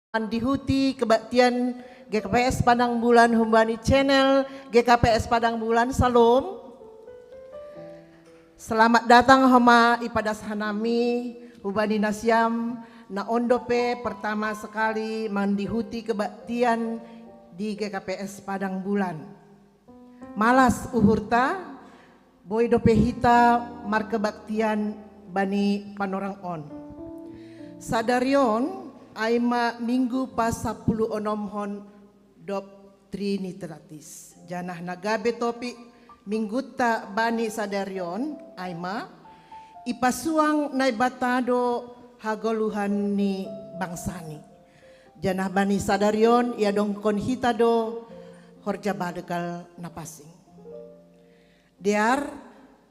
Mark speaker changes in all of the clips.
Speaker 1: Dihuti kebaktian GKPS Padang Bulan Humbani Channel, GKPS Padang Bulan Salom. Selamat datang homa ipadas hanami Humbani Nasyam na ondope pertama sekali mandihuti kebaktian di GKPS Padang Bulan. Malas uhurta boy dope hita mar kebaktian bani panorang on. Sadarion aima minggu pas 10 onomhon dop triniteratis. Janah nagabe topi mingguta bani sadarion aima ipasuang nai batado hagoluhan ni bangsani. Janah bani sadarion ia dongkon hitado horja badekal napasing. Diar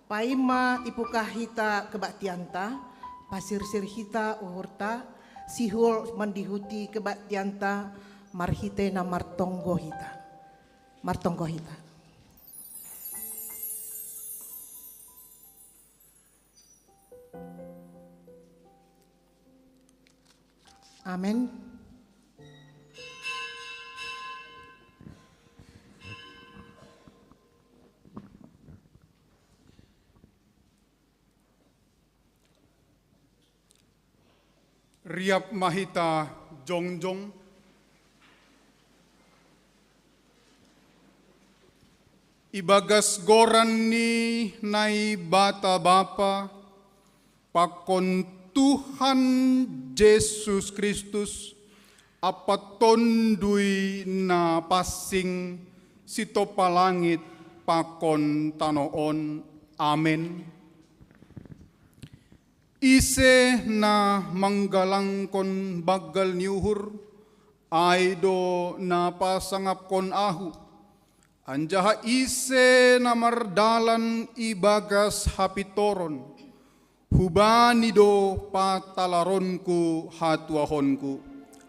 Speaker 1: paima ipukah hita kebaktianta pasir sir hita uhurta sihul mandihuti kebaktianta marhite na martonggo hita. Amin.
Speaker 2: Riap mahita jongjong, ibagas goran ni nai bata bapa pakon Tuhan Yesus Kristus apatondui na pasing sitopa langit pakon tanoon. Amen. Ise na manggalangkon bagal niuhur, aido na pasangap kon ahu. Anjaha ise na mardalan ibagas hapitoron, hubanido patalaronku hatuahonku.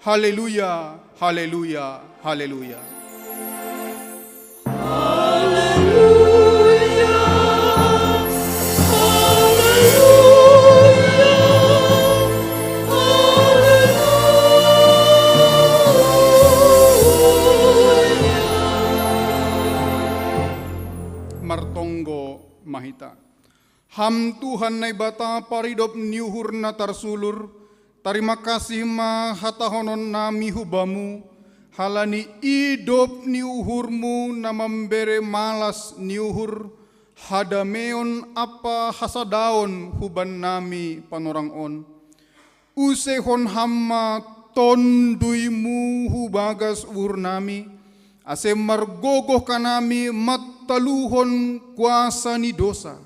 Speaker 2: Haleluya, haleluya, haleluya. Martonggo mahita. Ham Tuhan nai bata paridop niuhur na tarsulur. Terima kasih mahatahonon nami hubamu. Halani idop niuhurmu na membere malas niuhur. Hadameon apa hasadaon huban nami panorang on. Usehon hamma tonduimu hubagas uhur nami. Ase margogoh kanami mataluhon kuasa ni dosa.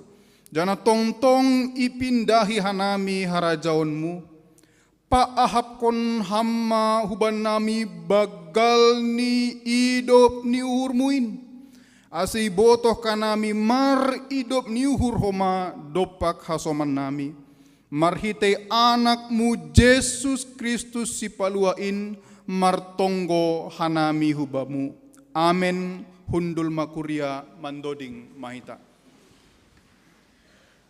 Speaker 2: Jana tongtong ipindahi hanami harajaonmu. Paahap kon hamma huban nami bagal ni idop ni uhurmuin. Ase botoh kanami mar idop ni uhur homa dopak hasoman nami. Marhite anakmu Yesus Kristus si paluain martonggo hanami hubamu. Amen. Hundul makuria mandoding mahita.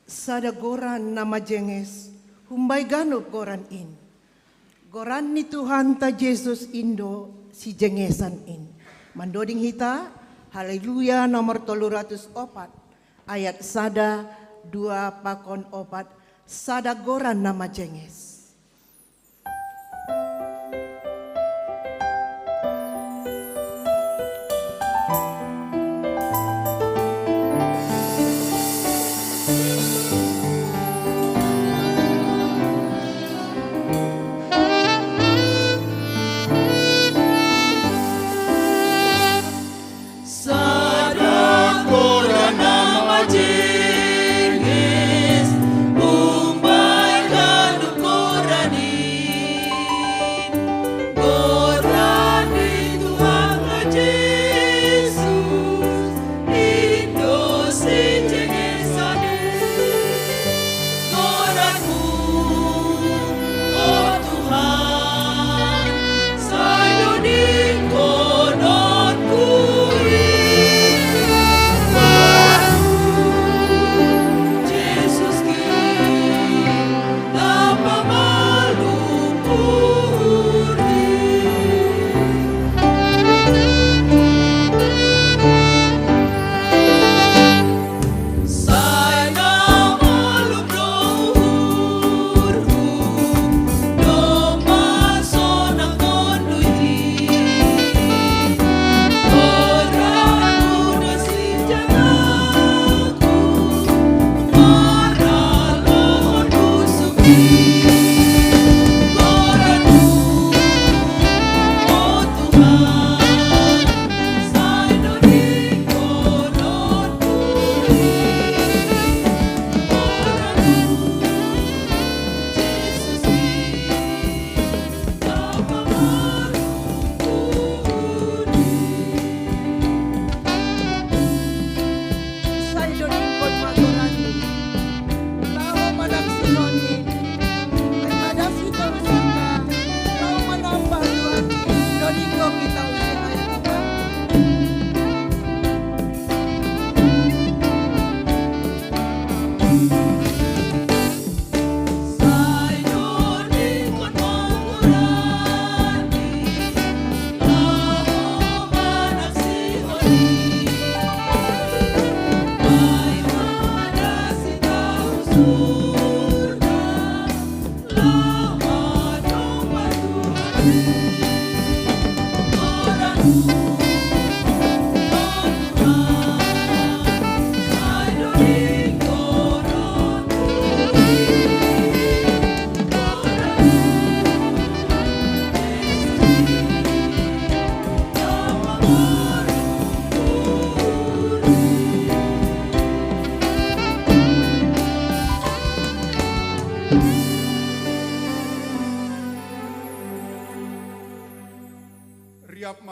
Speaker 1: Sada goran nama jenges humbay ganup goran in. Goran ni Tuhan ta Yesus Indo si jengesan in. Mandoding hita haleluya nomor 304 ayat sada 2 pakon 4 sada goran nama jenges.
Speaker 3: Umbai ganuko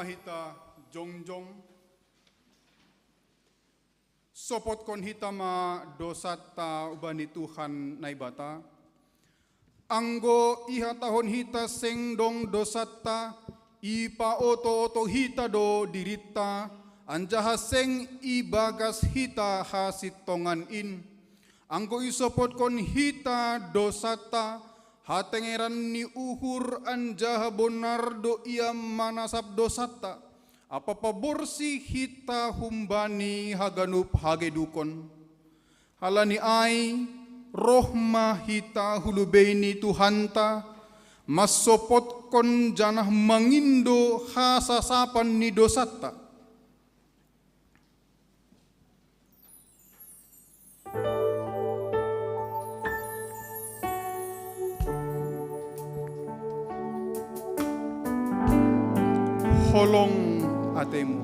Speaker 2: mahita jongjong. Sopot kon hita ma dosata ubani Tuhan naibata. Anggo ihatahon hita sengdong dosata, ipa oto-oto hita do dirita, anjaha seng ibagas hita hasitongan in. Anggo isopot kon hita dosata, hatengeran ni uhur anjaha bonardo ia manasap dosata. Apa paborsi hita humbani haganup hagedukon. Halani ai rohma hita hulubeini Tuhanta, masopot kon janah mangindo hasasapan ni dosata. Holong atemu.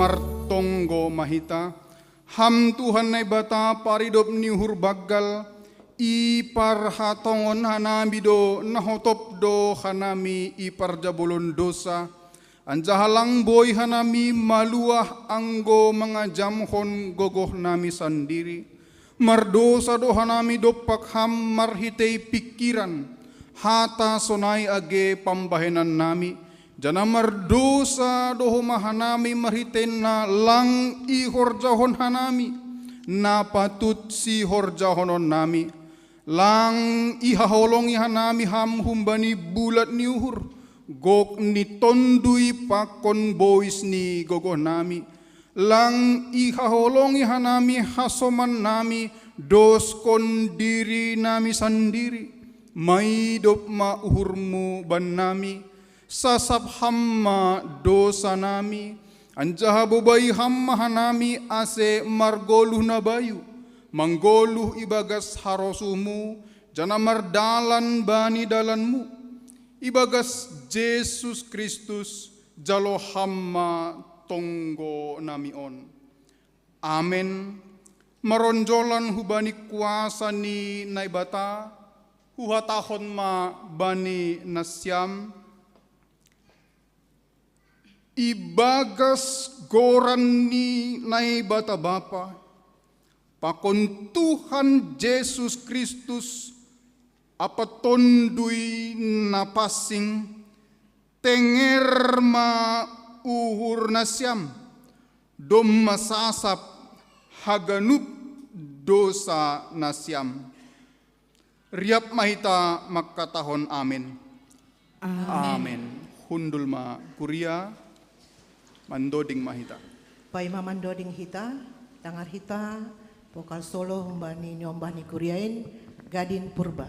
Speaker 2: Martonggo mahita, ham Tuhan nai bata paridop niuhur bagal, ipar hatongon hanami do nahotop do hanami ipar jabolon dosa, anjahalang boy hanami maluah anggo mengajamhon gogoh nami sandiri, mardosa do hanami dopak ham marhitei pikiran, hata sonai age pambahenan nami, jana mardosa doho mahanami marhitena lang i horjahon hanami, na patut si horjahonon nami, lang i haholongi hanami ham humbani bulat ni uhur, gok ni tondui pakon bois ni gogoh nami, lang i haholongi hanami hasoman nami, doskon diri nami sandiri, maidop ma uhurmu ban nami, sasab hamma dosa nami, anjaha bobai hamma hanami ase margoluh nabayu, manggoluh ibagas harosumu, jana mardalan bani dalanmu, ibagas Yesus Kristus jalo hamma tonggo nami on. Amen. Maronjolan hubani kuasa ni naibata, huhatahon ma bani nasyam, ibagas goran ni nai bata bapa, pakon Tuhan Yesus Kristus apa tondui napasing tenger ma uhur nasyam, dom masasap haganup dosa nasyam. Riap mahita makatahon amin. Amin. Hundul ma kuria mandoding mahita.
Speaker 1: Pai mamandoding hita, tangar hita, pokal solo humbani nyombani kuriain, gadin purba.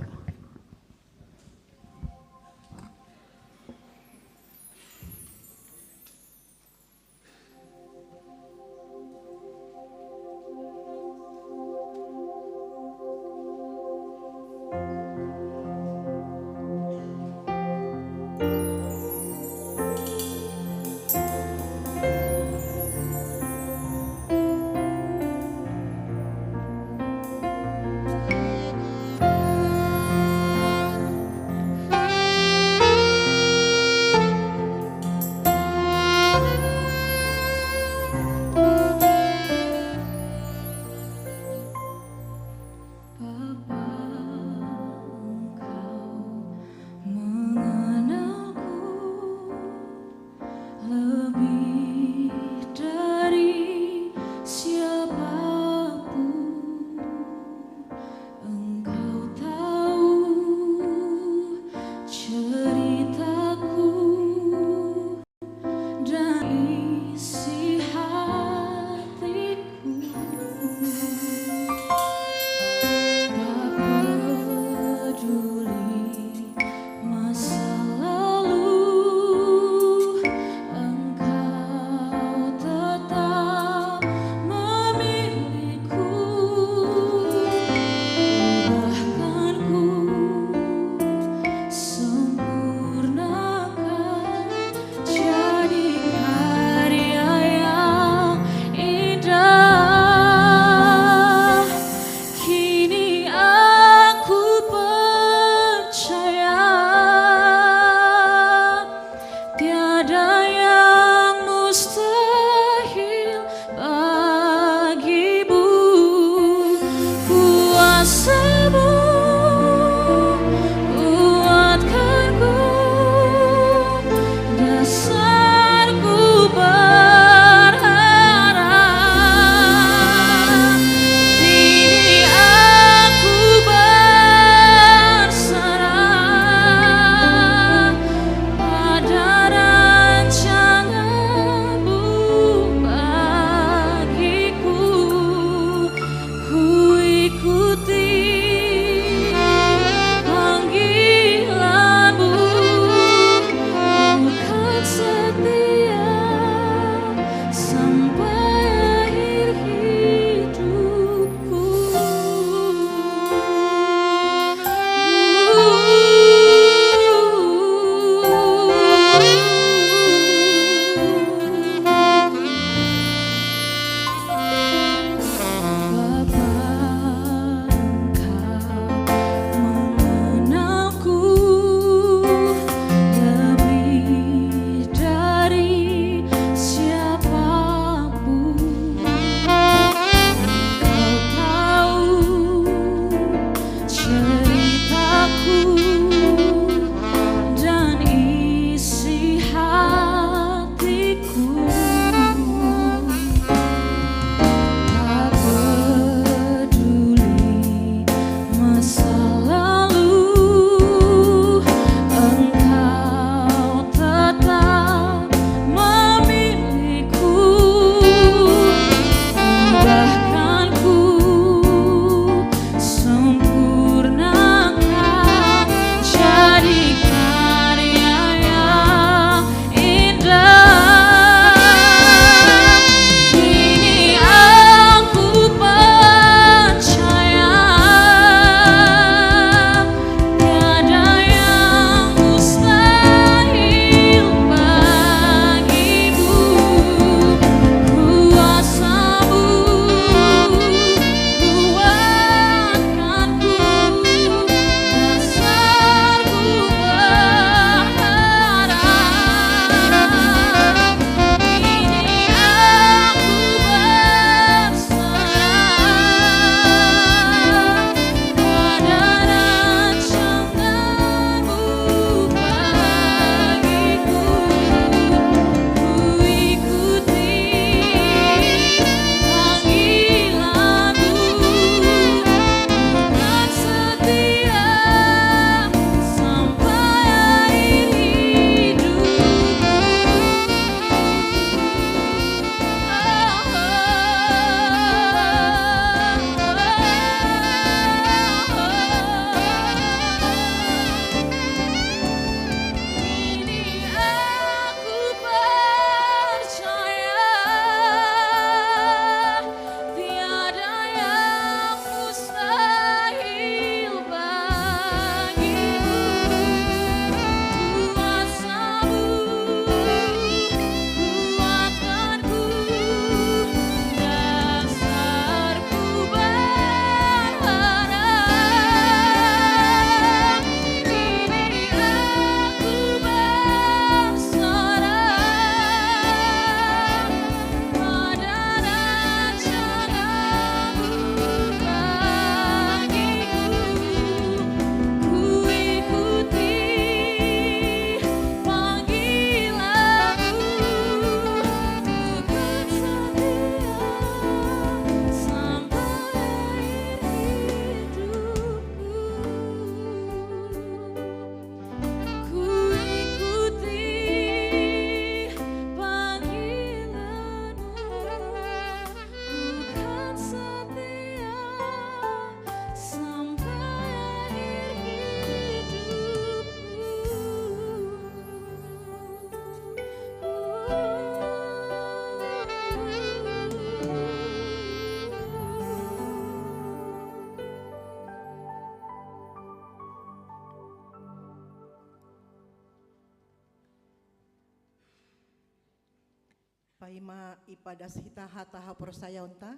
Speaker 1: Pahima ipadas hita hata hapor sayonta,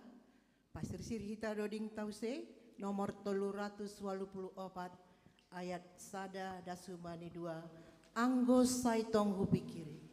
Speaker 1: pasirsir hita doding tause, nomor 384 ayat sada dasumani 2, anggo saitong hupikiri.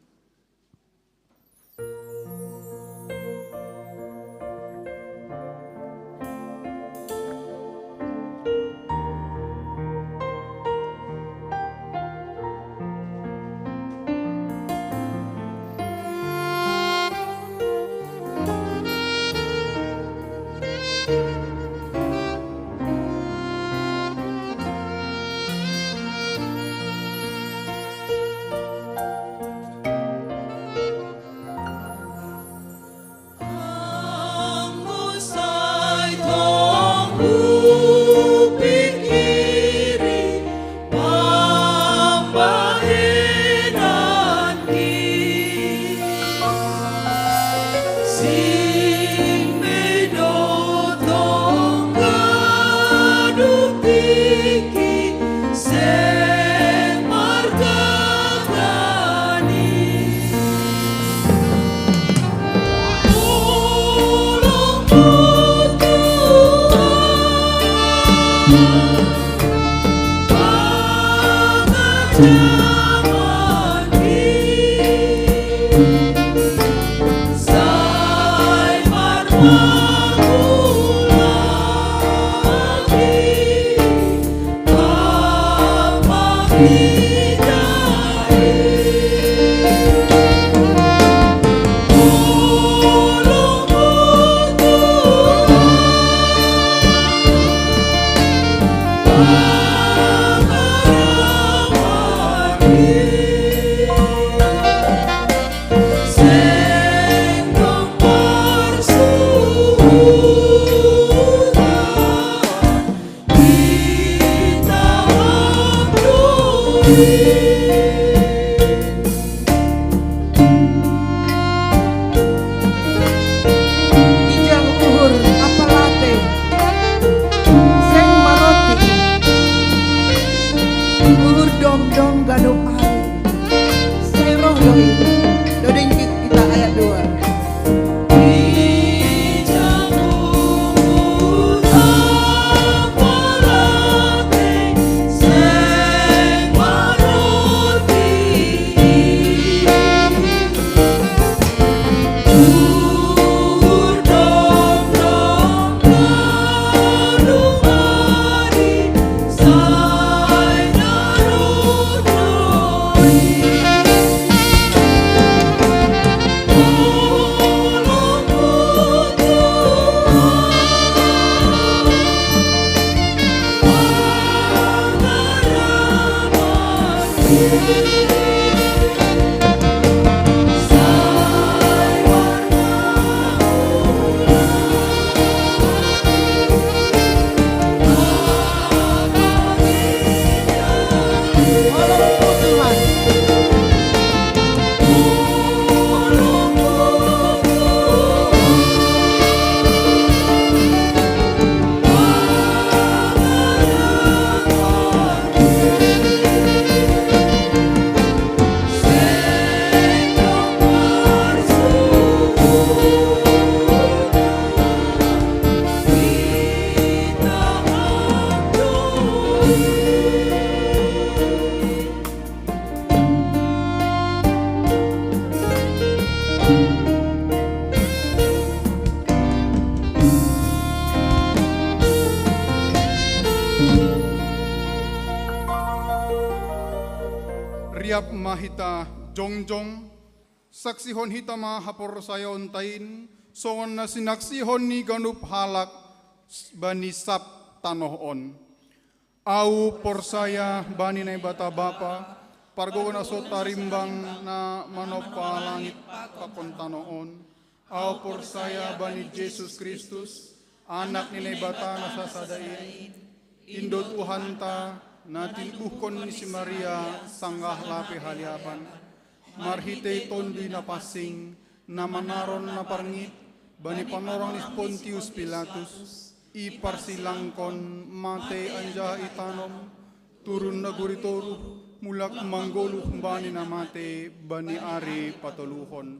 Speaker 1: Ijang uhur apalate, seng maroti, uhur dom gadup hari, seroh doi, doding kita ayat 2.
Speaker 2: Riap mahita jongjong, saksihon hita ma hapor sayon tain, songon na sinaksihon ni ganup halak bani sap tanohon. Au porsaya bani na bata bapa, pargo na so tarimbang na manopa langit pakon tanoon. Au porsaya bani Jesus Kristus, anak ni bata na sasadain, Indo Tuhan ta, natin ukon ni si Maria sanggah lapi haliapan, marhite tondi na pasing, na manaron na parngit, bani panorang ni Pontius Pilatus, iparsilangkon mate anja itanom, turun na guritoru, mulak manggoluh bani na mate, bani ari patuluhon,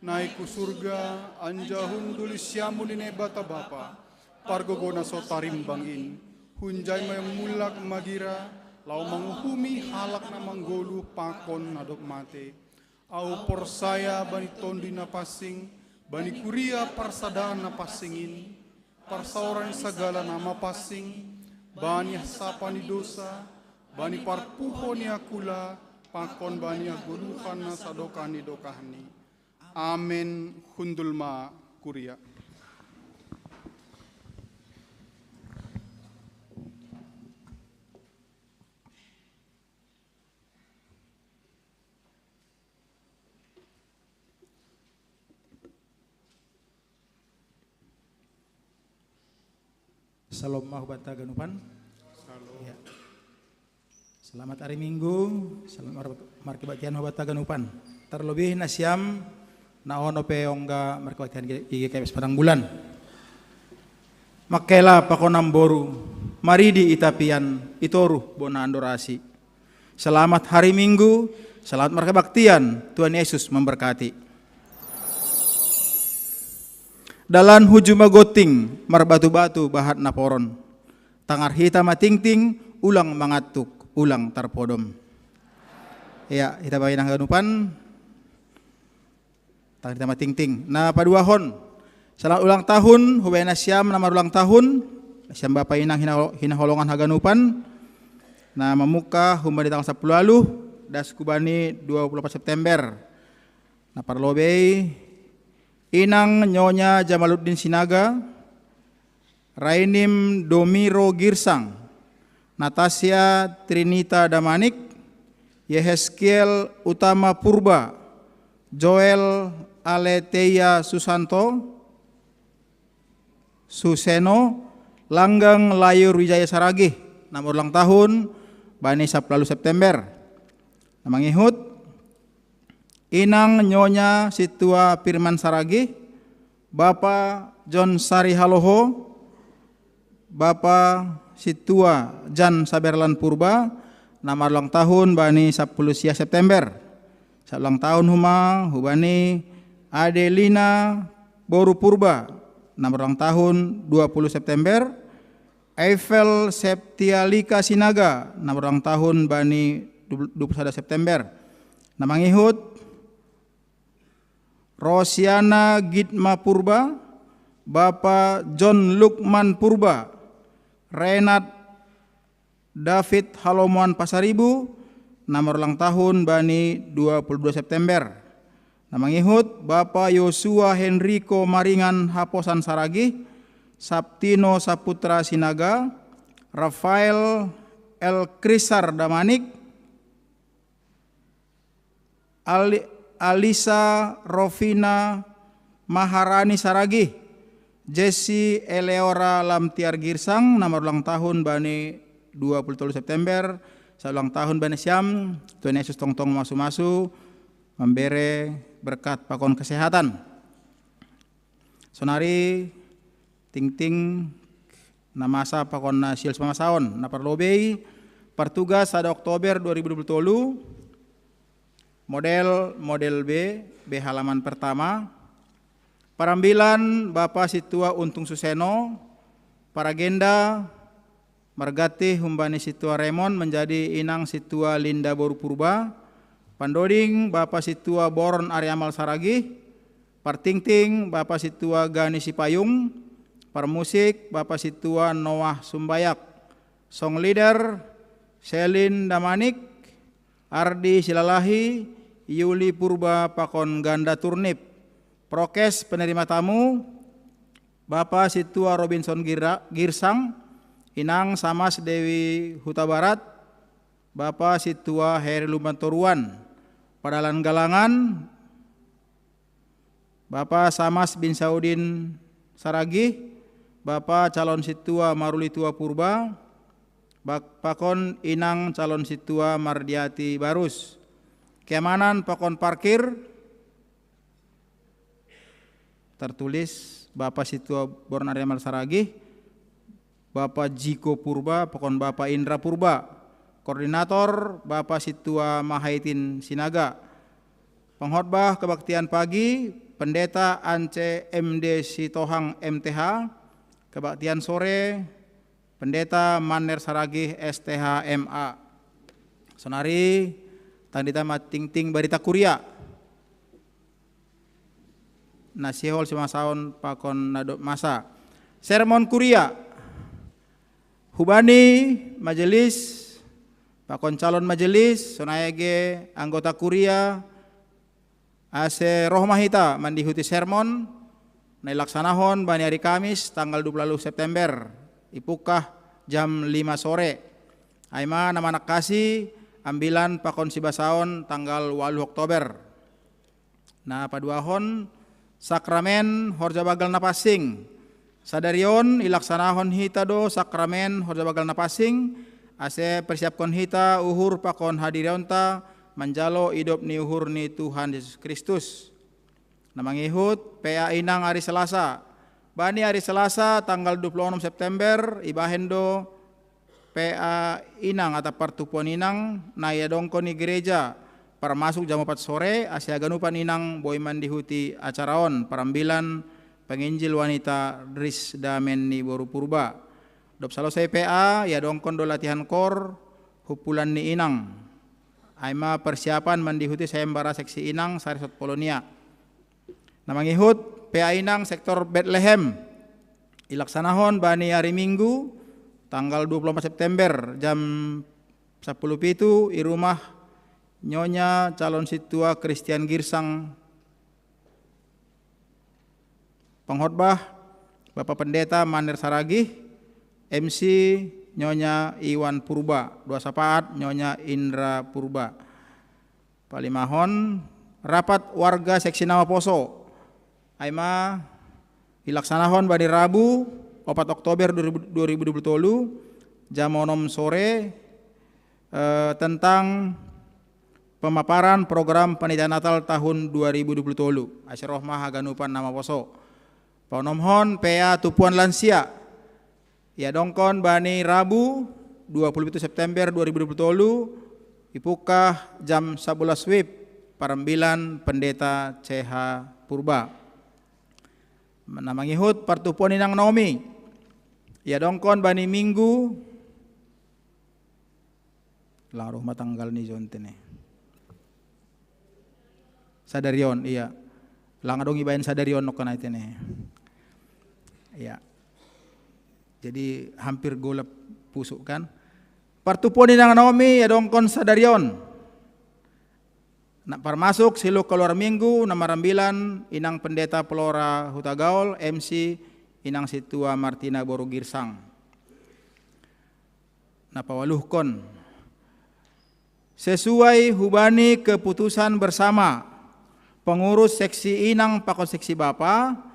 Speaker 2: naik ku surga, anjahun tulis syamun ini bata bapa, pargogona so tarimbangin, hunjai mulak magira, lau menghumi halak na manggolu pakon nadok mate, au porsaya bani tondi na pasing, bani kuria parsadana pasingin, parsauran segala nama pasing, bani sapani dosa, bani parpuhoni akula, pakon bani aguluhan na sadokani dokahni. Amin hundulma kuria.
Speaker 3: Salam mahbata ganupan. Ya. Selamat hari Minggu, selamat markibatian mahbata ganupan. Terlebih nasiam naon ope ongga markibatian IGKS Padang Bulan. Makela pakonam boru, maridi itapian itoru bona andorasi. Selamat hari Minggu, selamat markibaktian, Tuhan Yesus memberkati. Dalan hujuma goting marbatu-batu bahat naporon, tangar hita matingting ulang mangatuk ulang tarpodom. Ya hita bayi nang ganupan tangar hita matingting na paduahon selamat ulang tahun hubena siam namar ulang tahun siam bapa inang hinaholongan haganupan na mamuka humba di tanggal 10 lalu das kubani 24 September na parlobei Inang Nyonya Jamaluddin Sinaga, Rainim Domiro Girsang, Natasha Trinita Damanik, Yehezkiel Utama Purba, Joel Aleteia Susanto, Suseno, Langgang Layur Wijaya Saragih, nama ulang tahun, Bani Sabtu September, nama ngihut, Inang Nyonya Situa Firman Saragih, Bapak John Sari Haloho, Bapak Situa Jan Saberlan Purba, nama ulang tahun Bani 10 September. Ulang tahun hubani Adelina Boru Purba, nama ulang tahun 20 September. Eiffel Septialika Sinaga, nama ulang tahun Bani 21 September. Nama ngihut Rosiana Gitma Purba, Bapak John Lukman Purba, Renat David Halomuan Pasaribu, nama ulang tahun Bani 22 September. Nama ngihut Bapak Yosua Henrico Maringan Haposan Saragih, Saptino Saputra Sinaga, Rafael El Krisar Damanik, Alisa Rovina Maharani Saragih, Jesse Eleora Lamtiar Girsang, nama ulang tahun Bani 23 September, ulang tahun Bani Siam, Tuhan Yesus tong-tong masu-masu, memberi berkat pakon kesehatan. Sonari ting-ting namasa pakon nasil pamasaon, na parlobei partugas pada Oktober 2020, Model B halaman pertama, parambilan Bapak Situa Untung Suseno, Paragenda Margati Humbani Situa Remon menjadi Inang Situa Linda Boru Purba, Pandoding Bapak Situa Boron Ariamal Saragih, Partingting Bapak Situa Gani Sipayung, Parmusik Bapak Situa Noah Sumbayak, Song Leader Selin Damanik, Ardi Silalahi, Yuli Purba Pakon Ganda Turnip, Prokes penerima tamu, Bapak Situa Robinson Girsang, Inang Samas Dewi Huta Barat, Bapak Situa Heri Lumbantoruan, Padalan Galangan, Bapak Samas bin Saudin Saragih, Bapak calon Situa Maruli Tua Purba, Pakon Inang calon Situa Mardiati Barus, Keamanan Pakon Parkir, tertulis Bapak Situa Boron Ariamal Saragih, Bapak Jiko Purba, Pakon Bapak Indra Purba, Koordinator Bapak Situa Mahaitin Sinaga, Penghotbah kebaktian pagi Pendeta Ance MD Sitohang MTH. Kebaktian sore Pendeta Maner Saragih STH MA. Sonari tandita ting-ting barita kuria. Nasihol simasaon pakon nadop masa. Sermon kuria. Hubani majelis pakon calon majelis sonayage anggota kuria ase rohmahita mandihuti sermon nailaksanahon bani hari Kamis tanggal 20 September ipukah jam 5 sore. Aima nama anak kasih ambilan pakon sibasaon tanggal 8 Oktober. Nah paduahon sakramen horja bagal napasing. Sadarion ilaksanahon hita do sakramen horja bagal napasing. Ase persiapkan hita uhur pakon hadirionta manjalo idop ni uhur ni Tuhan Yesus Kristus. Namangihut PA Inang hari Selasa. Bani hari Selasa tanggal 26 September ibahendo PA Inang atau pertupuan Inang na yadongko ni gereja para masuk jam 4 sore asia ganupan Inang boy mandihuti acaraon parambilan penginjil wanita Dris Damen ni Boru Purba. Dop selesai PA ya dongkon do latihan kor hupulan ni Inang. Aima persiapan mandihuti sayembara seksi Inang Sarisot Polonia. Namangihut PA Inang sektor Bethlehem. Ilaksanahon bani hari Minggu tanggal 24 September jam 10 pitu i rumah Nyonya calon situa Christian Girsang pengkhotbah Bapak Pendeta Maner Saragih. MC Nyonya Iwan Purba, dua sapaat Nyonya Indra Purba. Palimahon rapat warga seksi Nama Poso. Aima dilaksanahon badi Rabu 4 Oktober 2020 jam 6 sore tentang pemaparan program panitia Natal tahun 2020. Asy-Rohmah Haganupan Nama Poso. Panomhon PA Tupuan Lansia. Ya dongkon bani Rabu 27 September 2020 ipukah jam 11 WIB parambilan Pendeta CH Purba. Namangihut pertupuan Inang Naomi. Ya dongkon bani Minggu laruh matanggal ni jontene. Sadarion iya. Langadong ibayan sadarion nokana itene. Iya. Jadi hampir golap pusuk kan. Pertupuan Inang Naomi ya dongkon sadarion. Nak parmasuk silu keluar minggu nama rambilan Inang Pendeta Pelora Hutagaol MC Inang Situa Martina Boru Girsang. Napa waluhkon sesuai hubani keputusan bersama pengurus seksi Inang pakon seksi Bapa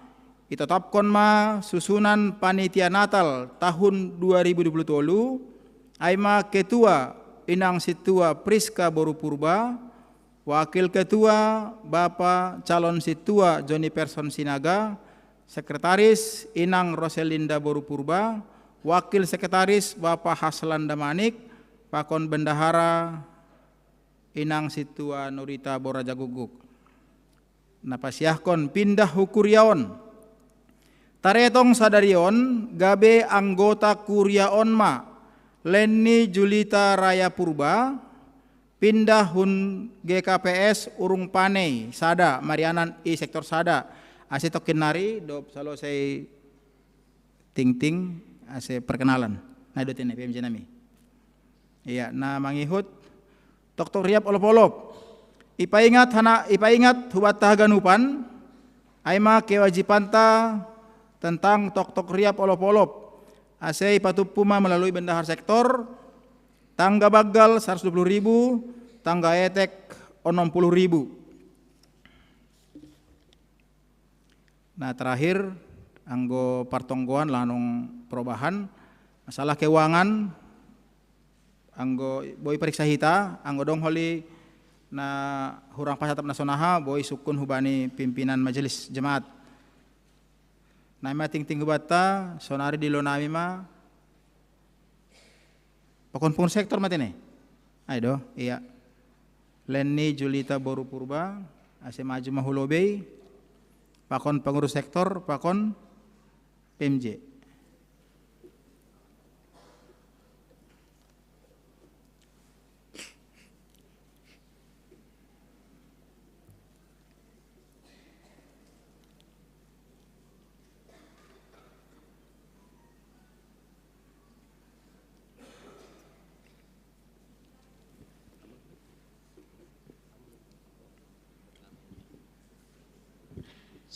Speaker 3: ditetapkan ma susunan panitia Natal tahun 2020 aima ketua Inang Situa Priska Boru Purba, wakil ketua Bapak calon Situa Joni Person Sinaga, sekretaris Inang Roselinda Boru Purba, wakil sekretaris Bapak Haslan Damanik, pakon bendahara Inang Situa Nurita Boraja Guguk. Napasiahkon pindah hukuriaon. Taretong sadarion gabe anggota kuriaon ma Leni Julita Raya Purba pindah hun GKPS Urung Panei Sada Marianan I sektor Sada ase tokin nari dop salo say ting ase perkenalan na do tene PMJ nami iya na mangihut Dr. Riap olop-olop ipaingat hubat tahaganupan aima kewajibanta tentang tok riap olop-olop asei patupuma melalui bendahar sektor tangga bagal 120.000 tangga etek 60.000. Nah terakhir anggo partonggoan lanung perubahan masalah keuangan anggo boy periksa hita anggo dong holi na hurang pasatap nasonaha boy sukun hubani pimpinan majelis jemaat. Nama ting bata sonari di lonami ma pokon sektor matene. Aido iya. Leni Julita Boru Purba ase maju mahulobei pakon pengurus sektor, pakon PMJ.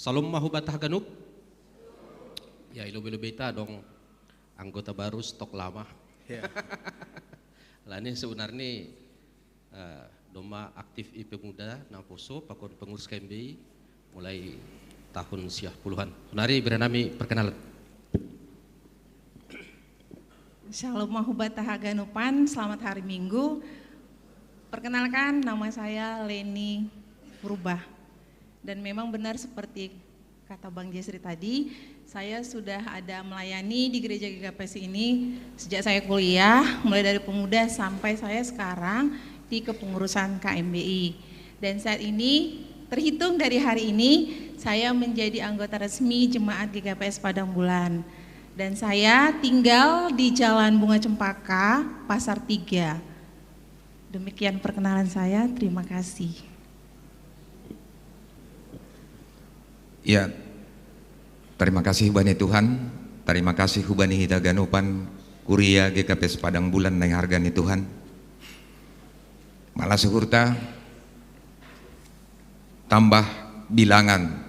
Speaker 4: Salam mahubatah ganup. Ya ilo-bilo beta dong anggota baru stok lama.
Speaker 3: Ya.
Speaker 4: Lah ini sebenarnya doma aktif IP Muda Naposo pakon pengurus KMBI mulai tahun siah puluhan. Sunari beranami perkenalan.
Speaker 5: Shalom mahubatah ganupan, selamat hari Minggu. Perkenalkan, nama saya Leni Purba. Dan memang benar seperti kata Bang Jesri tadi, saya sudah ada melayani di Gereja GKPS ini sejak saya kuliah, mulai dari pemuda sampai saya sekarang di kepengurusan KMBI. Dan saat ini, terhitung dari hari ini, saya menjadi anggota resmi Jemaat GKPS Padang Bulan. Dan saya tinggal di Jalan Bunga Cempaka, Pasar 3. Demikian perkenalan saya, terima kasih.
Speaker 6: Ya, terima kasih Bani Tuhan, terima kasih Hubani Hita Ganupan, Kuria GKPS Padang Bulan yang hargani Tuhan. Malah suhurta, tambah bilangan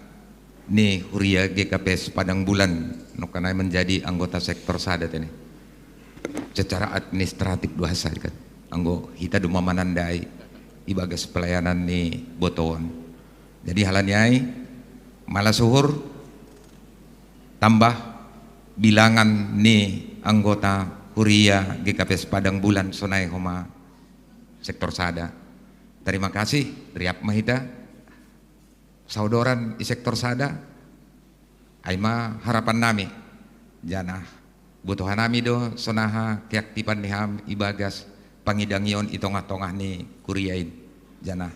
Speaker 6: nih Kuria GKPS Padang Bulan, nukanai menjadi anggota sektor sadat ini. Secara administratif doasa kan, anggo Hita Duma Manandai, ibagas pelayanan nih Botoan. Jadi halanyai malah suhur tambah bilangan nih anggota Kuria GKPS Padang Bulan sonai homa sektor sada. Terima kasih riap mahita saudoran di sektor sada. Aima harapan nami jana butuhan nami do sonaha keaktifan niham ibagas pangidangion itongah-tongah nih Kuriain jana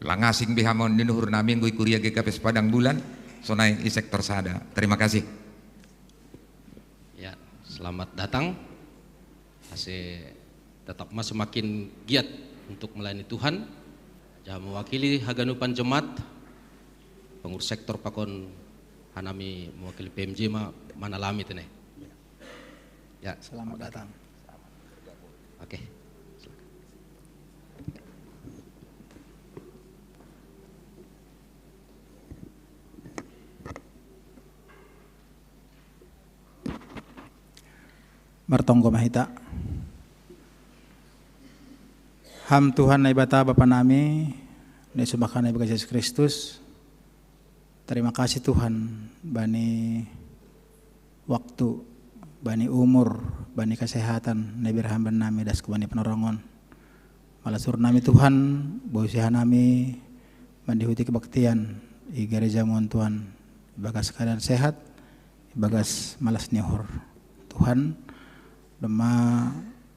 Speaker 6: langasing bihamon dinuhur nami ngui Kuria GKPS Padang Bulan sonai i sektor sada. Terima kasih.
Speaker 4: Ya, selamat datang. Masih tetap semakin giat untuk melayani Tuhan. Jangan mewakili Haganupan Jemaat, pengurus sektor pakon hanami mewakili PMJ mana lami teneh. Ya,
Speaker 3: Selamat datang.
Speaker 4: oke.
Speaker 3: Martonggo mahita. Ham Tuhan na ibata Bapa nami, na sumakan na ibaga Yesus Kristus. Terima kasih Tuhan, bani waktu, bani umur, bani kesehatan, na ibirahamban nami das kubani penerangon. Malasur nami Tuhan, boisihan nami, mandihuti kebaktian, i gereja mohon Tuhan, ibagas keadaan sehat, ibagas malas nihur. Tuhan, dema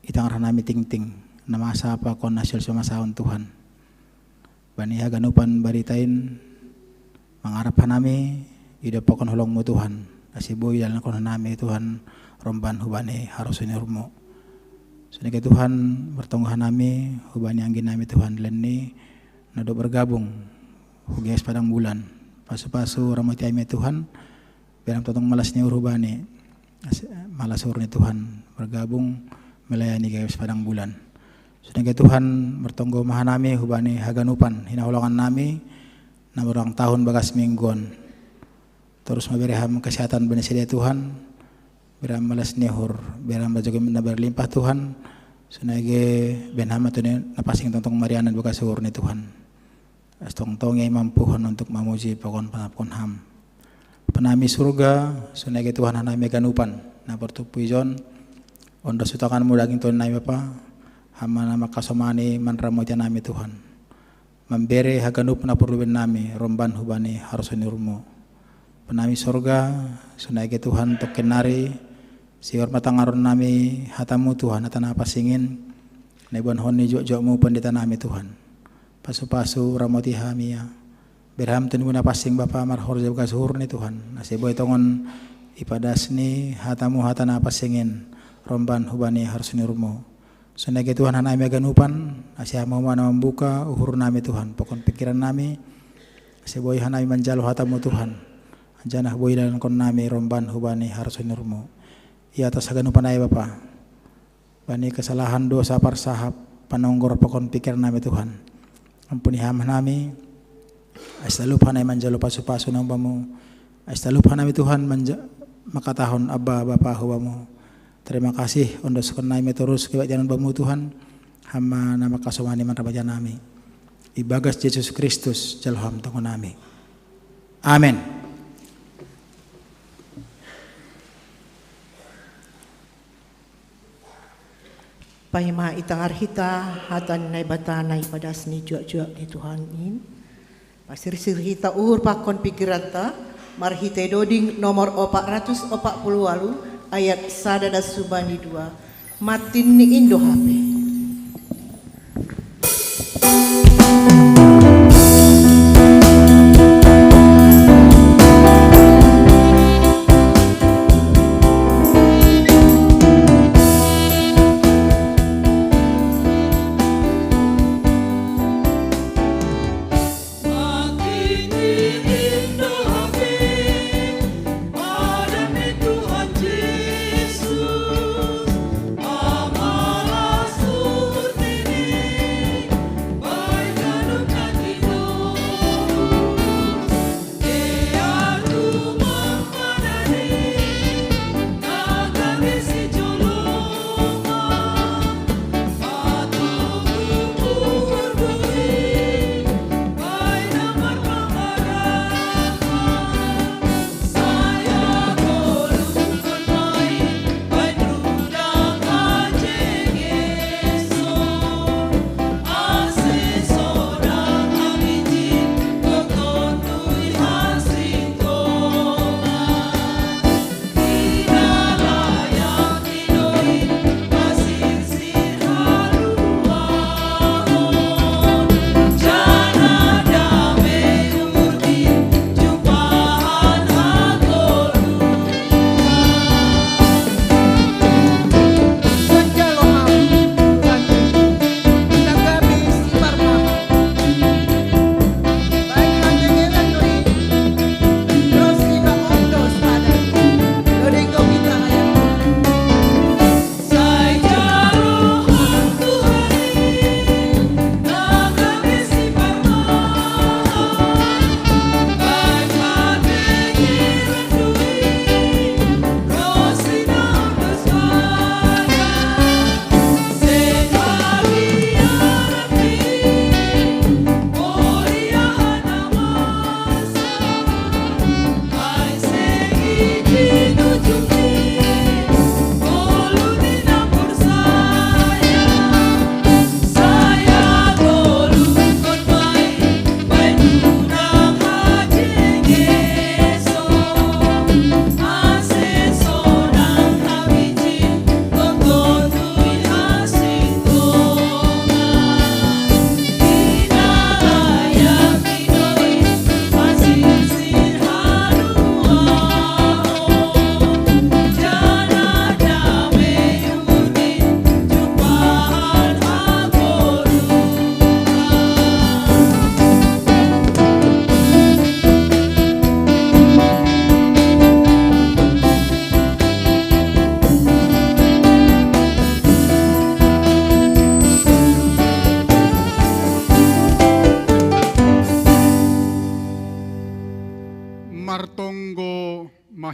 Speaker 3: itang nami ting-ting, nama asapa kon nasyol sumasaon Tuhan. Bani haganupan baritain, mangarapan nami, ida pokon holongmu Tuhan. Asiboy dalam kon nami Tuhan, romban hubani harus unirmu. Sunike Tuhan bertonggahan nami, hubani anggin nami Tuhan leni, nado bergabung, huges Padang Bulan. Pasu-pasu ramoti aime Tuhan, biar totong malasnya urubani, malas urni Tuhan bergabung melayani GKPS Padang Bulan. Sunike Tuhan bertonggo mahanami hubani haganupan hinaholongan nami na orang tahun bagas mingguan. Terus mabiriham kesehatan bani sedia Tuhan, biram malas nihur, biram bajoge na berlimpah Tuhan. Sunage benhama tuni napasing tongtong marianan bagas suhur ni Tuhan. Astong-tongnya mampuhan untuk memuji pokon panapkon ham. Penami surga, sunage Tuhan hanami ganupan na pertupuijon ondo sutakan mo daging tuan nami Bapa. Hama nama kasomani manramotya nami Tuhan. Memberi haganup na perluin nami romban hubani harus nirmo. Penami surga, sunage Tuhan tokenari sior matangaron nami hatamu Tuhan hatana pasingin nebon honi jok-jokmu pendeta nami Tuhan. Pasu-pasu ramoti hamia Berham tin guna pasing Bapa marhor jaga suhur ni Tuhan. Nasi boy tongon ipadas ni hatamu hatana pasingin romban hubani harus ni rumo. Sunagi Tuhan hanami aganupan asya mau mana membuka uhur nami Tuhan. Pokon pikiran nami nasi boy hanami manjalo hatamu Tuhan. Anjanah boy dan kon nami romban hubani harus ni rumo. Ia atas aganupan ay Bapa. Bani kesalahan dosa parsahap panonggor pokon pikiran nami Tuhan. Ampuni hamah nami. Astalupa na manjalo pasu-pasu ng bamu. Astalupa nami Tuhan makatahon Abba Bapa huwamu. Terima kasih ondos kon nami terus kebajanan bamu Tuhan. Hama nama kasumani man rabajan nami. Ibagas Yesus Kristus jalham tangon nami. Amin.
Speaker 1: Pahima itangar hita hatan nay bata nay padas ni juak-juak ni Tuhan in. Pasir-sir hita uhur pakon pikiran ta marhite doding nomor 448 ayat sadada subani 2 matin ni Indo HP.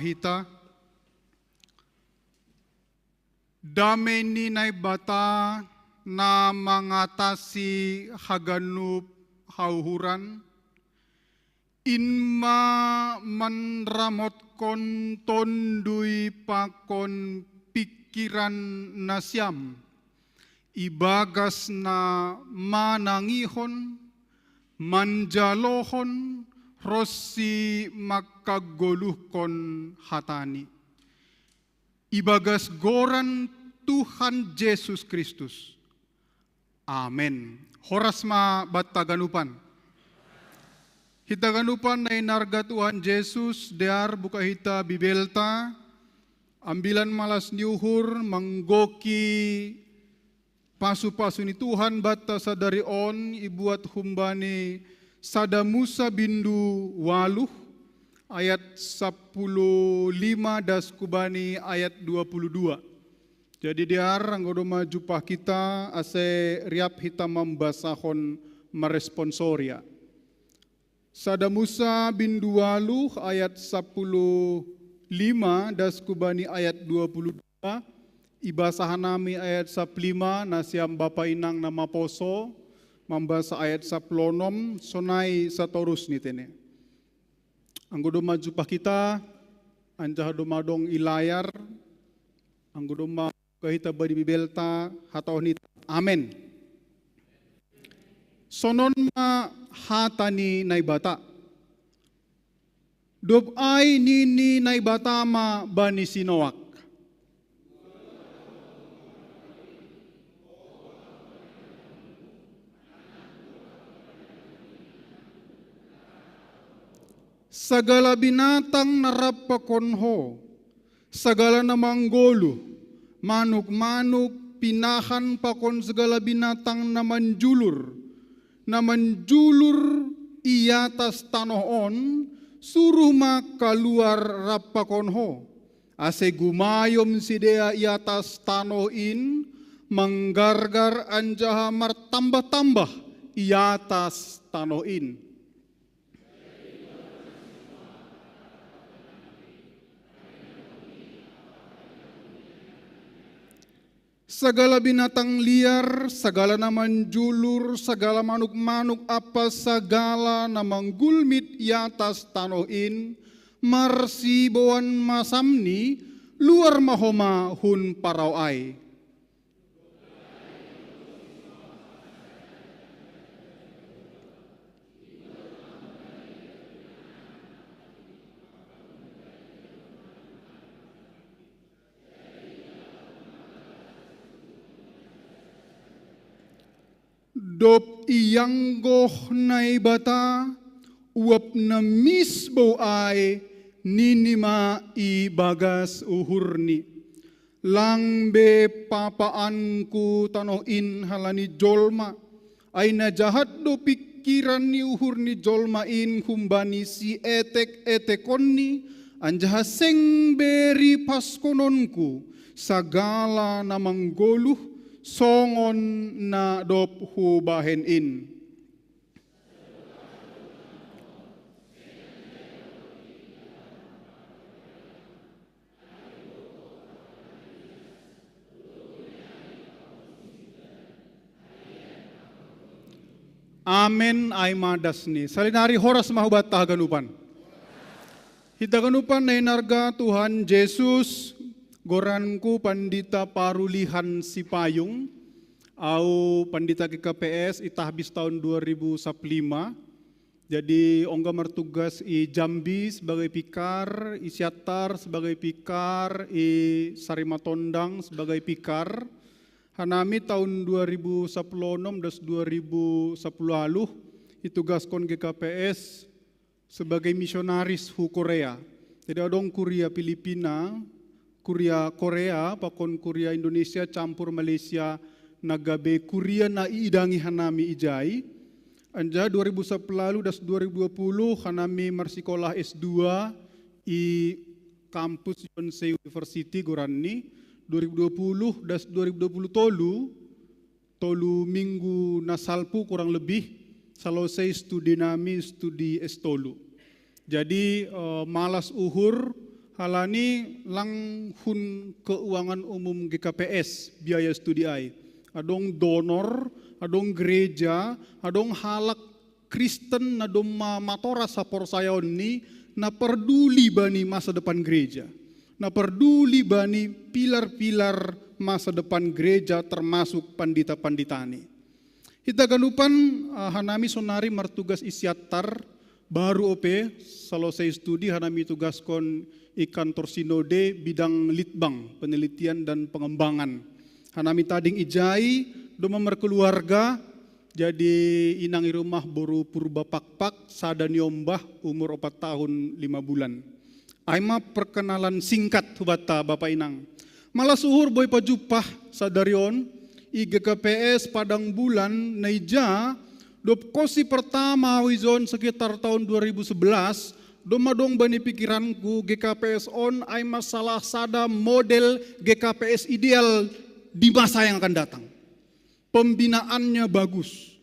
Speaker 2: mahita, dame ni nay bata na mangatasi haganup hauhuran, inma manramot kon tondui pakon pikiran nasyam, ibagas na manangihon, manjalohon, rosi makagoluhkon hatani. Ibagas goran Tuhan Yesus Kristus. Amen. Horas ma bataganupan. Hita ganupan na inarga Tuhan Yesus, dear buka hita bibelta, ambilan malas niuhur, manggoki pasu-pasu ni Tuhan bata sadari on, ibuat humbani sada Musa bindu waluh, ayat 15 das kubani ayat 22. Jadi diar anggodoma jupah kita ase riap hita membasahon meresponsoria. Sada Musa bin Duwaluh ayat 15 das kubani ayat 22, ibasahan nami ayat 15 nasiam bapa inang nama poso, membasa ayat 16 sonai satorus nitene. Anggodoma jupah kita, anjah domadong ilayar, anggodoma kahita badi bibelta hatau nita. Amen. Sonon ma hatani naibata. Dob ay nini naibata ma bani sinowak. Sagala binatang narapakonho, sagala namanggolo, manuk-manuk, pinahan pakon segala binatang na manjulur iatas tanoon, suruh makaluar rapakonho. Ase gumayom sidea iatas tanoin, manggargar anjaha martambah-tambah iatas tanoin. Segala binatang liar, segala naman julur, segala manuk-manuk apa segala namang gulmit iatas tanoin, marsiboan masamni, luar mahoma hun parawai. Dop iyanggoh naibata, uap na misbo ay ninima ibagas uhurni. Langbe papaanku tanoin halani jolma, ay najahat do pikiran ni uhurni jolmain humbani si etek-etekonni, anjahaseng beri paskononku, sagala namang goluh, songon na dop hubahen in. Amen ay madas ni. Salinari horas mahubat tahaganupan. Hitaganupan na inarga Tuhan Yesus, goranku pandita parulihan si payung, au pandita KKPS itahbis tahun 2015. Jadi ongga martugas i Jambi sebagai pikar, i Siatar sebagai pikar, i Sarimatondang sebagai pikar. Hanami tahun 2016 dan 2010 itugaskon GKPS sebagai misionaris hu Korea. Jadi adong Korea Filipina, Korea Korea, pakon Korea Indonesia campur Malaysia nagabe Korea na iidangi hanami ijai. Anja 2010 das 2020 hanami marsikolah S2 i kampus Yonsei University Goranni. 2020 das 2020 tolu minggu nasalpu kurang lebih selesai studi nami studi S3. Jadi malas uhur halani langhun keuangan umum GKPS biaya studi ai. Adong donor, adong gereja, adong halak Kristen nadong matora sapor sayon ni na peduli bani masa depan gereja. Na peduli bani pilar-pilar masa depan gereja termasuk pandita-panditani. Kita ganupan hanami sonari martugas isiatar baru ope selesai studi hanami tugaskon i kantor sinode bidang litbang penelitian dan pengembangan. Hanami tading ijai doma merkeluarga Jadi inang rumah boru purba pakpak sada niombah umur 4 tahun 5 bulan. Aima perkenalan singkat hubata Bapak Inang. Malah suhur boy pajupah sadarion IGKPS Padang Bulan Naija dop kosi pertama wizon sekitar tahun 2011 domadong bani pikiranku GKPS on ay masalah sada model GKPS ideal di masa yang akan datang. Pembinaannya bagus,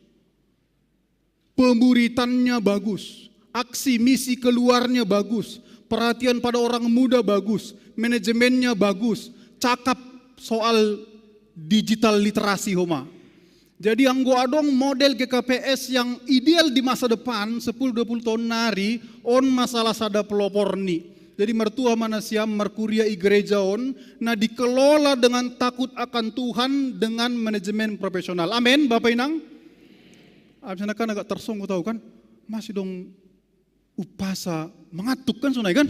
Speaker 2: pemuritannya bagus, aksi misi keluarnya bagus, perhatian pada orang muda bagus, manajemennya bagus, cakap soal digital literasi homa. Jadi anggo adong model GKPS yang ideal di masa depan 10-20 tahun nari on masalah sada pelopor ni. Jadi mertua manasiam merkuria i gereja on na dikelola dengan takut akan Tuhan dengan manajemen profesional. Amin Bapak Inang. Abisnya kan agak tersungguh tahu kan. Masih dong upasa mengatuk kan sunai kan.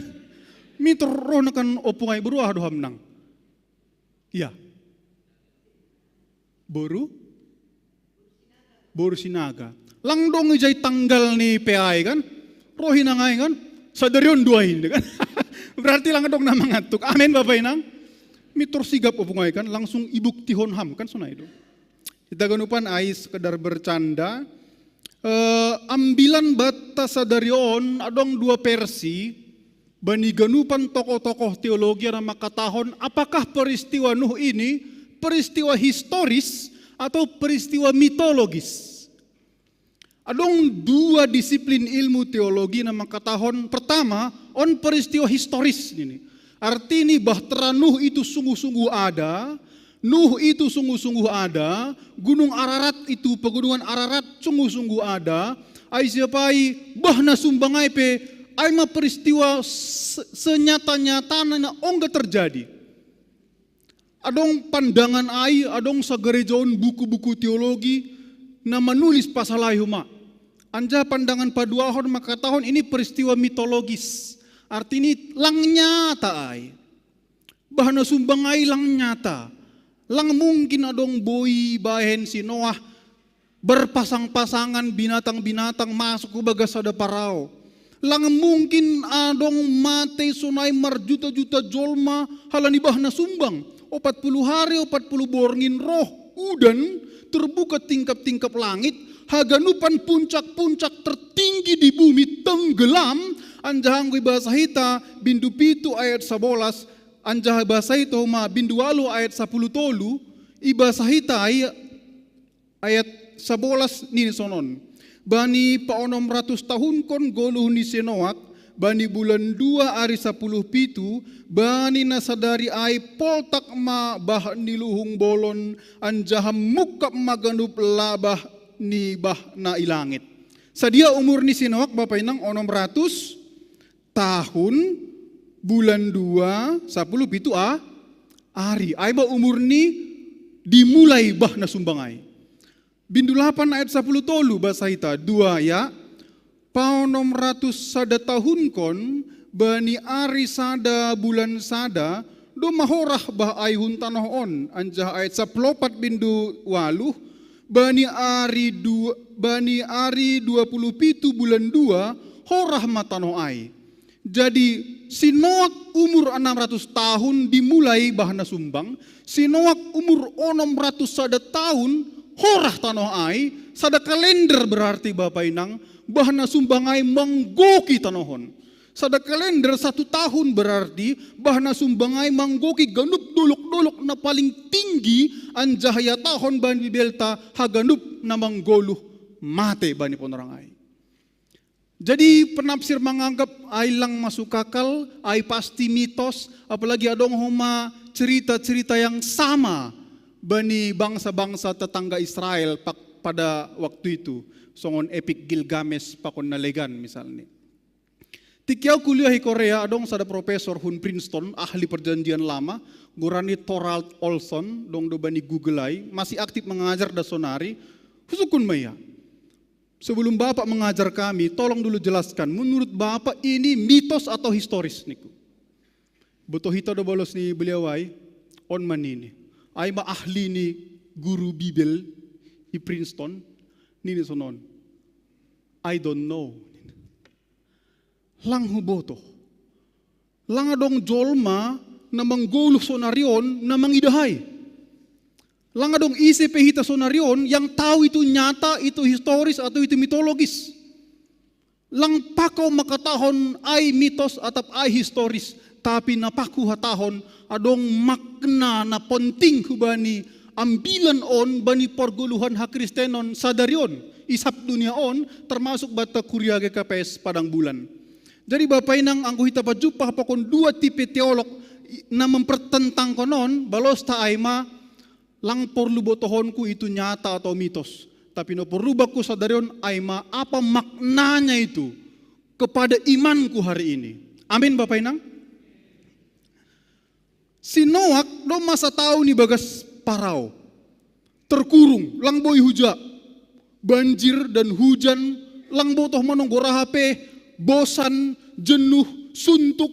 Speaker 2: Mitur roh kan opungai beruah doham nang. Iya. Boru sinaga. Lang dong ijay tanggal ni PI kan. Rohi nangai kan. Sadarion dua ini kan. Berarti lang dong na mengatuk. Amin Bapak Inang. Mitur sigap opungai kan. Langsung ibuktihon ham kan sunai itu. Kita ganupan ay sekedar bercanda. Ambilan bata sadarion adong dua versi. Bani ganupan tokoh-tokoh teologi yang makatahon. Apakah peristiwa Nuh ini peristiwa historis atau peristiwa mitologis? Adong dua disiplin ilmu teologi nama katahon. Pertama, on peristiwa historis ini. Arti ini bahtera Nuh itu sungguh-sungguh ada. Nuh itu sungguh-sungguh ada. Gunung Ararat itu, pegunungan Ararat sungguh-sungguh ada. Ai siapai bahna sumbangai pe aima peristiwa senyata-nyata na ongga terjadi. Adong pandangan ai, adong sagerejaon buku-buku teologi na menulis pasal ai huma. Anja pandangan paduahon maka tahun ini peristiwa mitologis. Arti ini lang nyata ai. Bahana sumbang ai lang nyata. Lang mungkin adong boi bahen si Noah berpasang-pasangan binatang-binatang masuk ke bagas ada parao. Lang mungkin adong mate sunai marjuta-juta jolma halani bahna sumbang. 40 hari, 40 borngin roh, udan, terbuka tingkap-tingkap langit, haganupan puncak-puncak tertinggi di bumi tenggelam, anjahangui bahasa hita, bindu pitu ayat 11, anjah bahasa hita huma bindu walu ayat 10 tolu, ibahasa hita ayat 11 nini sonon. Bani paonom ratus tahun kon goluh ni senoak, bani bulan 2 hari 10 pitu, bani nasadari ai poltak ma bah niluhung bolon, anjaham mukap maganup labah ni bah na ilangit. Sadia umur ni sinawak Bapak Inang 600 tahun, bulan 2, 10 pitu hari. Ai ba umur ni dimulai bah na sumbangai. Bindu 8 ayat 10 tolu bahasa hita, 2 ya. Paunom ratus sada tahun kon, bani ari sada bulan sada, do mahorah bah ayhun tanohon, anjah ayat 14 bindu waluh, bani ari 27 bulan 2, horah matanoh ay. Jadi si Noak umur 600 tahun dimulai bahna sumbang, si Noak umur 600 sada tahun, horah tanoh ay, sada kalender berarti Bapak Inang, bahna sumbangai manggoki tanohon. Sada kalender 1 tahun berarti bahna sumbangai manggoki ganup dolok-dolok na paling tinggi anjahaya tahun bani belta haganup na manggoluh mate bani ponorangai. Jadi penafsir menganggap ay lang masuk akal, ay pasti mitos, apalagi adong homa cerita-cerita yang sama bani bangsa-bangsa tetangga Israel pada waktu itu. Songon epik Gilgamesh pakon nalegan misalnya. Tikiau kuliah di Korea adong sada profesor Hun Princeton ahli perjanjian lama, gurani Thorald Olson dong do bani Google ay, masih aktif mengajar da sonari. Husukun maya. Sebelum Bapak mengajar kami, tolong dulu jelaskan menurut Bapak ini mitos atau historis niku. Beto hita do bolos ni beliau ay on manini. Ay ma ahli ni guru Bibel di Princeton. Nini sonon. I don't know. Lang huboto. Lang adong jolma na mangguluh sonarion na mangidahay. Lang adong isip hita sonarion yang tahu itu nyata, itu historis atau itu mitologis. Lang pakaw makatahon ay mitos atau ay historis, tapi napaku hatahon adong makna na penting hubani ambilan on bani perguluhan hak Kristenon sadarion isap dunia on termasuk bata kuria GKPS Padang Bulan. Jadi Bapak Inang anggo hita pajupa hapakon dua tipe teolog na mempertentang konon balos ta aima lang perlu botohonku itu nyata atau mitos. Tapi no perlu baku sadarion aima apa maknanya itu kepada imanku hari ini. Amin Bapak Inang. Si Noak do masa tahu ni bagas parau. Terkurung, lang boy huja. Banjir dan hujan, lang botoh manong gorahape, bosan, jenuh, suntuk.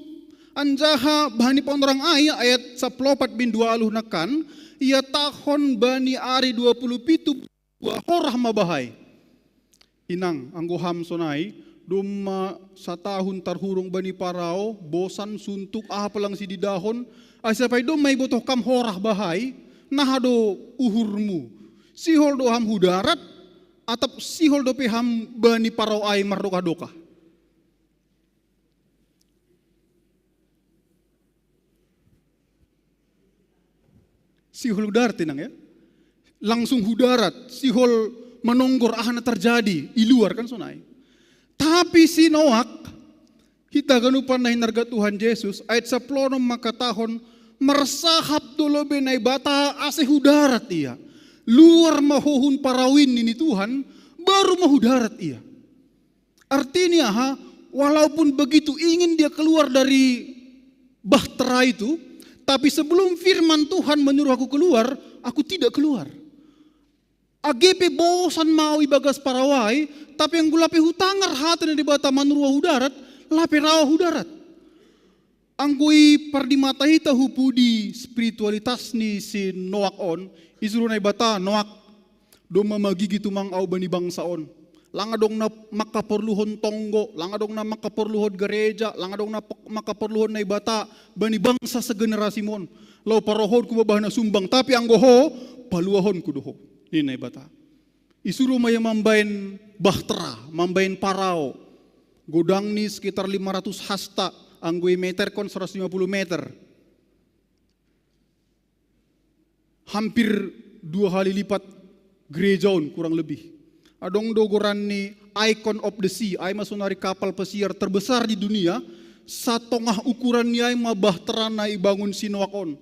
Speaker 2: Anjaha bahani orang ayat 14 bin 20 nakan, ia tahun bani ari 27 horah mabahay. Inang, anggo ham sonai, duma satahun tarhurung bani parao, bosan, suntuk, palang si di dahon, asapay do may botoh kam horah bahay, nahado uhurmu. Sihol do ham hudarat, atap sihol do peham bani parao ay mardoka-doka. Sihol hudarat tinang ya. Langsung hudarat, sihol menonggor ahana terjadi, di luar kan sonai. Tapi si Noak, kita ganupan na hinarga Tuhan Yesus, ayat 10 makatahon, mersahap dulu benay bata ase hudarat iya. Luar mahuhun parawin ini Tuhan, baru mahudarat iya. Artinya walaupun begitu ingin dia keluar dari bahtera itu, tapi sebelum firman Tuhan menyuruh aku keluar, aku tidak keluar. AGP bosan mau ibagas parawai, tapi yang gulape hutangar hati di bata manurua hudarat, lape rawa hudarat. Anggui pardimata hita hupudi spiritualitas ni si Noak on, isuru na bata Noak, doma magigi tumang au bani bangsaon. Langadong na makaperluhon tonggo, langadong na makaperluhon gereja, langadong na makaperluhon na ibata, bani bangsa sa generasi mon. Lau parohon ko babah na sumbang, tapi anggoho, paluahon ko doho. Ini na ibata. Isuru maya mambain bahtera, mambain parao. Godang ni sekitar 500 hasta, anggui meter kon 150 meter. Hampir 2 kali lipat gerejaon kurang lebih. Adong dogoran ni Icon of the Sea, ay masunari kapal pesiar terbesar di dunia, satongah ukuran ni ay mabahtera na ibangun sinuakon.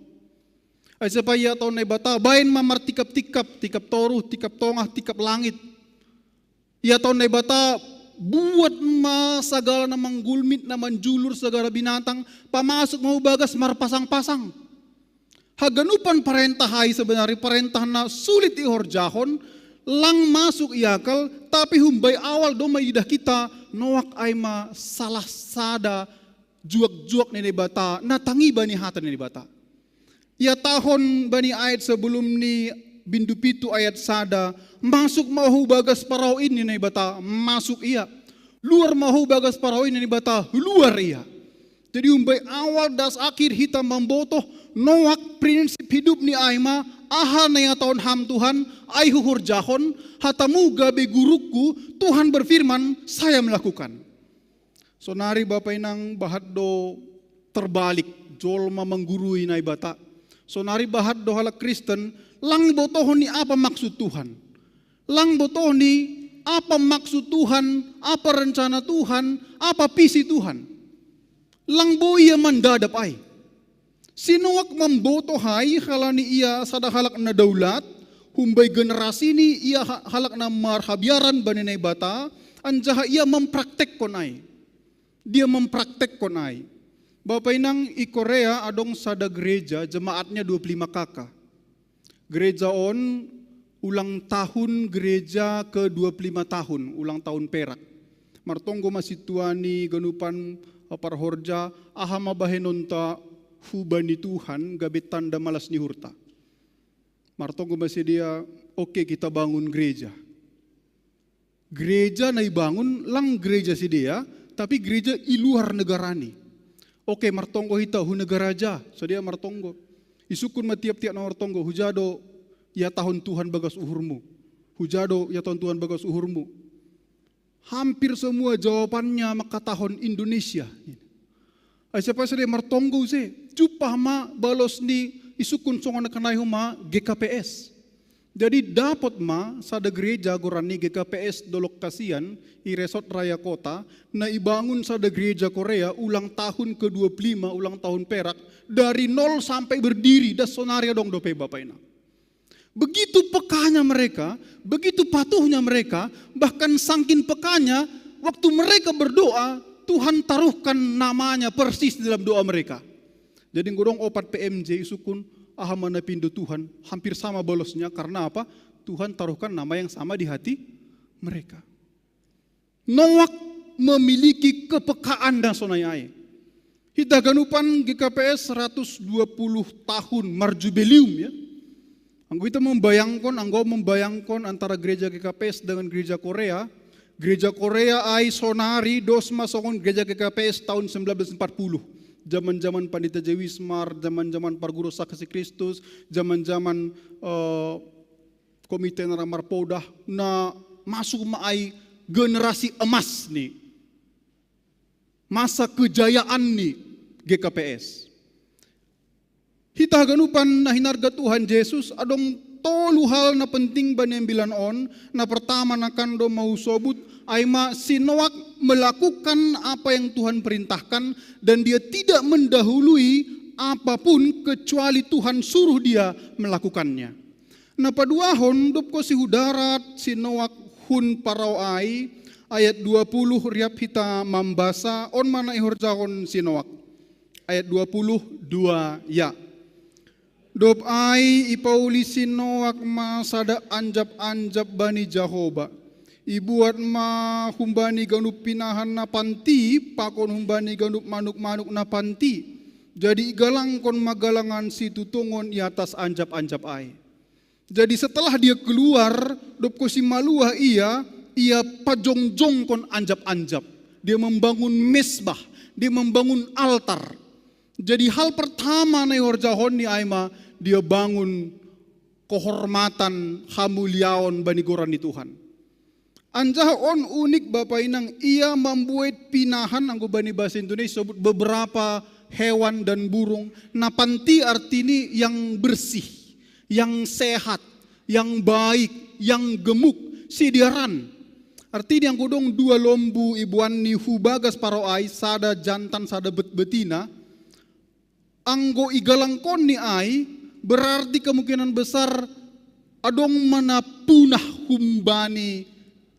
Speaker 2: Ay sapaya taon na ibata, bain mamar tikap-tikap, tikap toruh, tikap tongah, tikap langit. Ia taon na ibata, buat segala na manggulmit na manjulur segala binatang, pamasok mau bagas marpasang-pasang. Haganupan parentahay sebenarnya parentah na sulit ihorjahon, lang masuk iakal, tapi humbay awal do maidah kita, Noak ay salah sada juak-juak ni bata, natangi bani hatan ni bata. Ya tahun bani ayat sebelum ni bindu pitu ayat sada, masuk mahu bagas parau ini ni bata, masuk iya. Luar mahu bagas parau ini ni bata, luar iya. Jadi umbai awal das akhir hitam membotoh Noak prinsip hidup ni aima, aha na yang tahun ham Tuhan, ay huhur jahon, hatamu gabe guruku, Tuhan berfirman, saya melakukan. Sonari Bapak Inang bahat do terbalik, jolma menggurui na ibata. Sonari bahat do halak Kristen, lang botoh ni apa maksud Tuhan? Lang botoh ni apa maksud Tuhan, apa rencana Tuhan, apa visi Tuhan? Lang boya mandadap ay. Sinuak membotohai halani ia sada halak na daulat, humbai generasi ni ia halak na marhabiaran baninay bata, anjaha ia mempraktek konai. Dia mempraktek konai. Bapak Inang i Korea adong sada gereja, jemaatnya 25 kakak. Gereja on ulang tahun gereja ke 25 tahun, ulang tahun perak. Martonggo masih tuani ganupan parhorja, ahama bahenonta hubani Tuhan gabit tanda malas ni hurta. Martonggo masih dia, oke kita bangun gereja.
Speaker 7: Gereja na ibangun lang gereja si dia, tapi gereja i luar negara ni. Oke, martonggo hita hu negara aja, sedia martonggo. Isukun ma tiap-tiap na martonggo, hujado ya tahun Tuhan bagas uhurmu. Hujado ya tahun Tuhan bagas uhurmu. Hampir semua jawabannya maka tahun Indonesia. Siapa sedia martonggo se, cupah ma balos ni isukun songon kanai huma GKPS. Jadi dapat ma sada gereja gorani GKPS dolok kasian i resort raya kota na ibangun sada gereja Korea ulang tahun ke-25 ulang tahun Perak dari nol sampai berdiri das sonaria dong dope bapak ina. Begitu pekanya mereka, begitu patuhnya mereka, bahkan sangkin pekanya waktu mereka berdoa Tuhan taruhkan namanya persis dalam doa mereka. Jadi ngurong opat PMJ isukun ahamana pindu Tuhan hampir sama balosnya karena apa? Tuhan taruhkan nama yang sama di hati mereka. Noak memiliki kepekaan dan sonayai. Hita ganupan GKPS 120 tahun marjubilium ya. Anggo kita membayangkan antara gereja GKPS dengan gereja Korea. Gereja Korea ai sonari dos masongon gereja GKPS tahun 1940. Zaman-zaman Pandita Jewismar, zaman-zaman Parguru Saksi Kristus, zaman-zaman Komite Naramar Podah, na masuk maai generasi emas nih. Masa kejayaan nih GKPS. Hita ganupan na hinarga Tuhan Yesus adong tolu hal na penting banembilan on. Na pertama na kando mau sobut Aima si Noak melakukan apa yang Tuhan perintahkan dan dia tidak mendahului apapun kecuali Tuhan suruh dia melakukannya. Nah padua hon dop ko si hudarat si Noak hun parau ai ayat 20 riap hita mambasa on mana ihorjahon si Noak. Ayat 22 ya. Dop ai ipauli si Noak masada anjab-anjab bani Jahoba. Ibuat ma humbani ganup pinahan na panti, pakon humbani ganup manuk-manuk na panti. Jadi galangkon magalangan si tutungon i atas anjab-anjab ai. Jadi setelah dia keluar, dopko si maluah ia pajongjong kon anjab-anjab. Dia membangun mesbah, dia membangun altar. Jadi hal pertama na horjahon ni aima, dia bangun kehormatan hamuliaon bani gorani Tuhan. Anjah on unik Bapak Inang, ia membuat pinahan anggo bani bahasa Indonesia sebut beberapa hewan dan burung. Napanti artinya yang bersih, yang sehat, yang baik, yang gemuk, sidiaran. Artinya yang kudong dua lombu ibuan ni hubagas paroai, sada jantan, sada betina. Anggo igalangkon ni ai, berarti kemungkinan besar adong mana punah humbani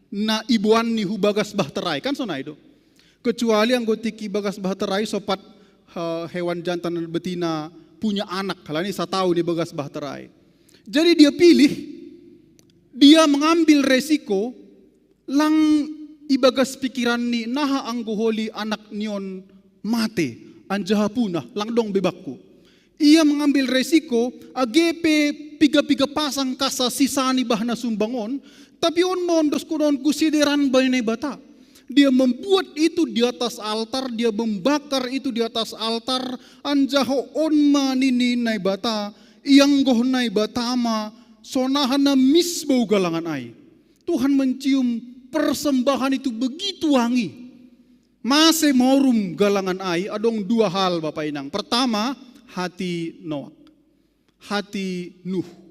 Speaker 7: na ibuan ni hubagas bahterai kan sona itu. Kecuali anggota bagas bahterai sopat hewan jantan dan betina punya anak. Kalau ini saya tahu di bagas bahterai. Jadi dia pilih, dia mengambil resiko lang ibagas pikiran ni naha anggoholi anak nion mate anjaha punah lang dong bebakku. Ia mengambil resiko AGP piga-piga pasang kasa sisani bahna sumbangon. Tapi on mondos kunon kusideran banai bata. Dia membuat itu di atas altar, dia membakar itu di atas altar. Anjaho on manini nai bata, yang goh nai batama, sonahana misbau galangan ai. Tuhan mencium persembahan itu begitu wangi. Mase morum galangan ai, adong dua hal Bapak Inang. Pertama, hati Noak, hati Nuh.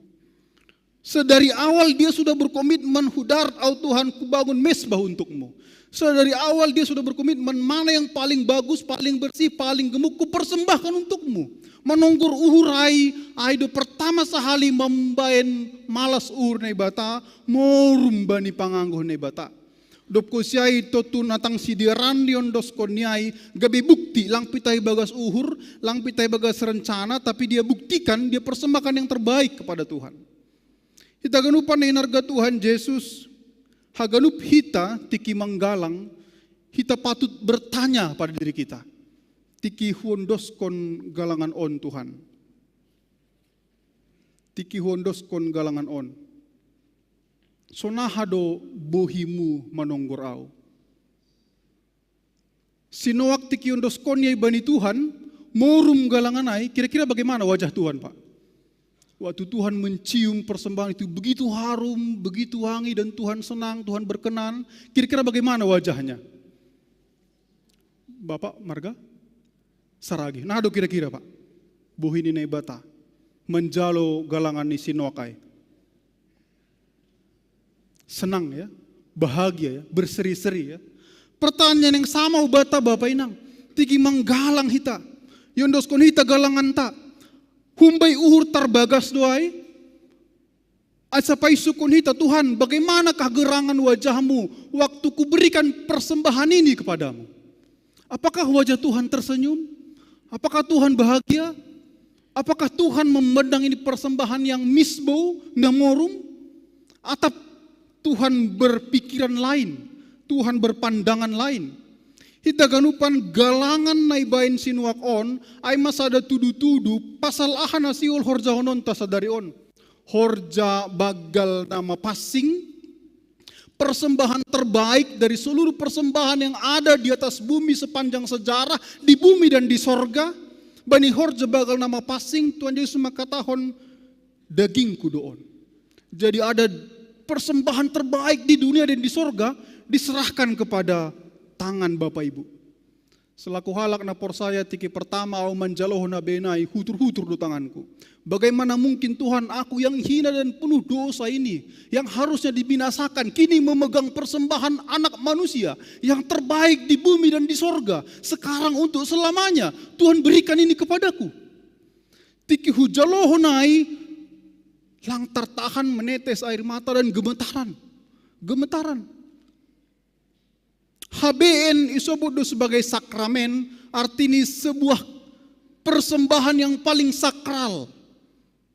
Speaker 7: Sedari awal dia sudah berkomitmen, hudar au Tuhan kubangun mesbah untukmu. Sedari awal dia sudah berkomitmen, mana yang paling bagus, paling bersih, paling gemuk kupersembahkan untukmu. Menunggur uhurai, aido pertama sahali membaen malas uhur nei bata, morum bani pangangguh nei bata. Dopko siai totun atang sidiran dion doskon niai, gabe bukti lang pitai bagas uhur, lang pitai bagas rencana, tapi dia buktikan, dia persembahkan yang terbaik kepada Tuhan. Kita ganupan na inarga Tuhan Yesus, haganup hita tiki manggalang, hita patut bertanya pada diri kita. Tiki huondos kon galangan on Tuhan. Tiki huondos kon galangan on. sonahado bohimu manonggor au. Sinowak tikiondos konya ibani Tuhan, morum galangan ai, kira-kira bagaimana wajah Tuhan, Pak? Waktu Tuhan mencium persembahan itu begitu harum, begitu wangi, dan Tuhan senang, Tuhan berkenan. Kira-kira bagaimana wajahnya? Bapak Marga? Saragi. Nah, do kira-kira, Pak. Bohini nebata. Menjalo galangan ni sinokai. Senang ya, bahagia ya, berseri-seri ya. Pertanyaan yang sama ubata Bapak Inang. Tiki manggalang hita. Yondos kon hita galangan ta. Humbai uhur tarbagas doai. Asapai sukun hita, Tuhan, bagaimanakah gerangan wajahmu waktu kuberikan persembahan ini kepadamu? Apakah wajah Tuhan tersenyum? Apakah Tuhan bahagia? Apakah Tuhan memandang ini persembahan yang misbau, namorum? Atau Tuhan berpikiran lain? Tuhan berpandangan lain? Hita ganupan galangan naibain sinuak on, ay masada tudu-tudu, pasal ahan asiul horja honon tasadari on. Horja bagal nama passing, persembahan terbaik dari seluruh persembahan yang ada di atas bumi sepanjang sejarah, di bumi dan di sorga. Bani horja bagal nama passing, Tuhan Yesus makatahon daging kudoon. Jadi ada persembahan terbaik di dunia dan di sorga, diserahkan kepada tangan Bapak Ibu. Selaku halak na porsaya tiki pertama au manjaloh na benai hutur-hutur do tanganku. Bagaimana mungkin Tuhan, aku yang hina dan penuh dosa ini, yang harusnya dibinasakan, kini memegang persembahan anak manusia yang terbaik di bumi dan di sorga. Sekarang untuk selamanya Tuhan berikan ini kepadaku. Tiki hujaloh nai lang tertahan menetes air mata dan gemetaran. HBN isobodo sebagai sakramen, artinya sebuah persembahan yang paling sakral.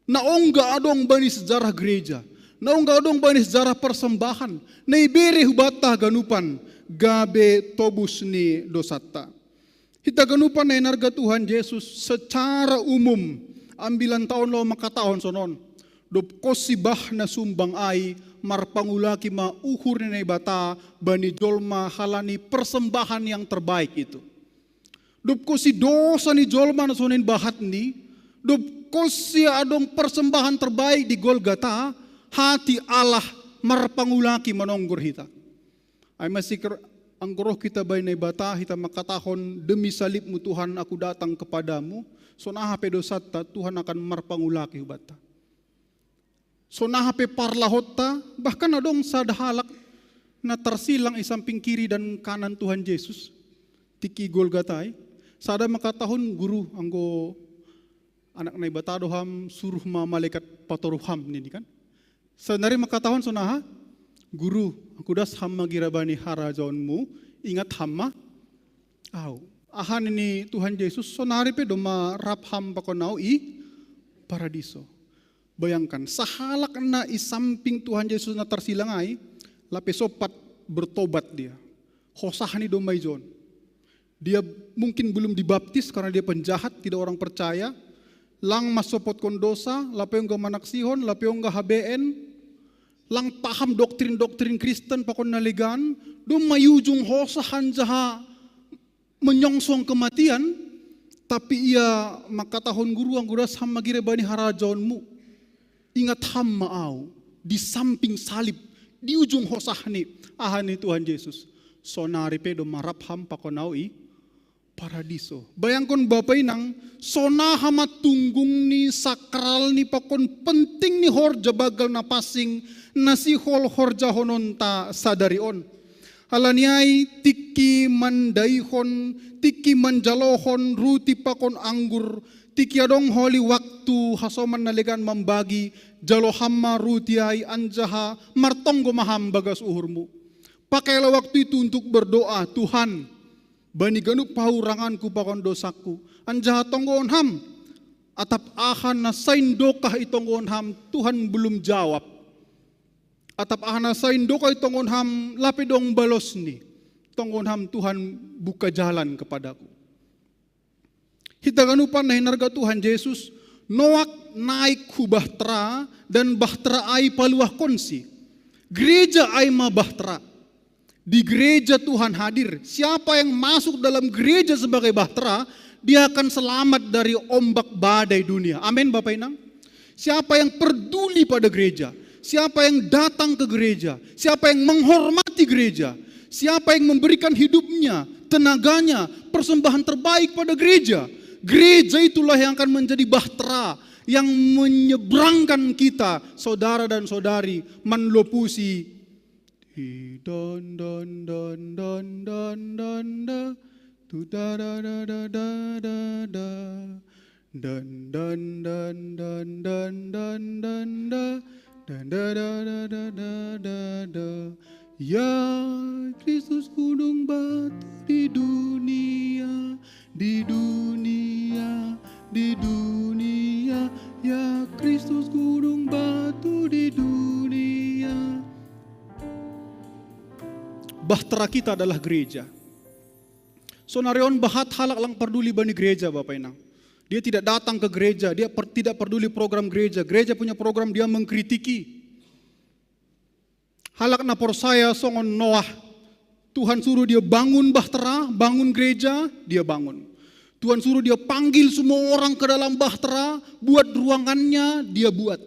Speaker 7: Naongga adong bani sejarah gereja, naongga adong bani sejarah persembahan, naibere hubata ganupan, gabe tobus ni dosata. Hita ganupan na enarga Tuhan Yesus secara umum, ambilan tahun lo makatahon sonon, dop kosibah na sumbang ai, marpangulaki ma uhur ni bata bani jolma halani persembahan yang terbaik itu. Dop kosi dosa ni jolma na sonin bahat ni, dop kosi adong persembahan terbaik di Golgata, hati Allah marpangulaki manonggur hita. Ay masikir anggoroh kita bani bata hita makatahon demi salibmu Tuhan aku datang kepadamu, sonaha pedosata Tuhan akan marpangulaki hubata. Sonaha pe parlahota, bahkan adong sadahalak na tersilang isamping kiri dan kanan Tuhan Yesus tiki Golgatai. Sada makatahon guru anggo anak na ibatadoham suruh ma malaikat patoruham ini kan. Senari makatahon sonaha guru aku das hamma girabani harajaunmu ingat hamma au. Ahan ini Tuhan Yesus sonari pe doma rapham pakonau i paradiso. Bayangkan, sahalak na isamping Tuhan Yesus na tersilangai, lape sopat bertobat dia. Hosahani domai John. Dia mungkin belum dibaptis karena dia penjahat, tidak orang percaya. Lang masopot kondosa, lape yung manaksihon, lape yung HBN. Lang paham doktrin-doktrin Kristen pakon naligan. Domai ujung hosahan jaha menyongsong kematian. Tapi ia makatahon guru ang guras ham magire bani harajaunmu. Ingat hamma au di samping salib di ujung hosahni ahani Tuhan Yesus sonari pedo marap ham pakonau i paradiso. Bayangkan Bapak Inang sona hama tunggung ni sakral ni pakon penting ni horja bagal na pasing nasi hol horja hononta sadari on. Alaniai tiki mandaihon tiki manjalohon ruti pakon anggur tiki adong holi waktu hasoman naligan membagi jalo hamma rutiai anjaha martonggo maham bagas uhurmu. Pakailah waktu itu untuk berdoa, Tuhan bani ganup pauranganku pakon dosaku anjaha tonggoon ham atap ahan na sain dokah itonggoon ham Tuhan belum jawab. Atap ahan na sain dokah itonggoon ham lapidong balos ni tonggoon ham Tuhan buka jalan kepadaku. Hita ganupan na hinarga Tuhan Yesus, Noak naik hu bahtera dan bahtera ai paluah konsi. Gereja Aima Bahtera. Di gereja Tuhan hadir. Siapa yang masuk dalam gereja sebagai bahtera, dia akan selamat dari ombak badai dunia. Amin Bapak Inang. Siapa yang peduli pada gereja, siapa yang datang ke gereja, siapa yang menghormati gereja, siapa yang memberikan hidupnya, tenaganya, persembahan terbaik pada gereja. Gereja itulah yang akan menjadi bahtera yang menyeberangkan kita, saudara dan saudari, menlopusi don don don don don don da tu da da da da da da da dan dan dan dan dan dan dan da dan da da da da da da da. Ya Kristus gunung batu di dunia, di dunia, di dunia. Ya Kristus gunung batu di dunia. Bahtera kita adalah gereja. Sonarion bahat halak lang peduli bani gereja Bapak Inang. Dia tidak datang ke gereja, dia tidak peduli program gereja. Gereja punya program, dia mengkritiki. Halak napor saya songon Noah. Tuhan suruh dia bangun bahtera, bangun gereja, dia bangun. Tuhan suruh dia panggil semua orang ke dalam bahtera, buat ruangannya, dia buat.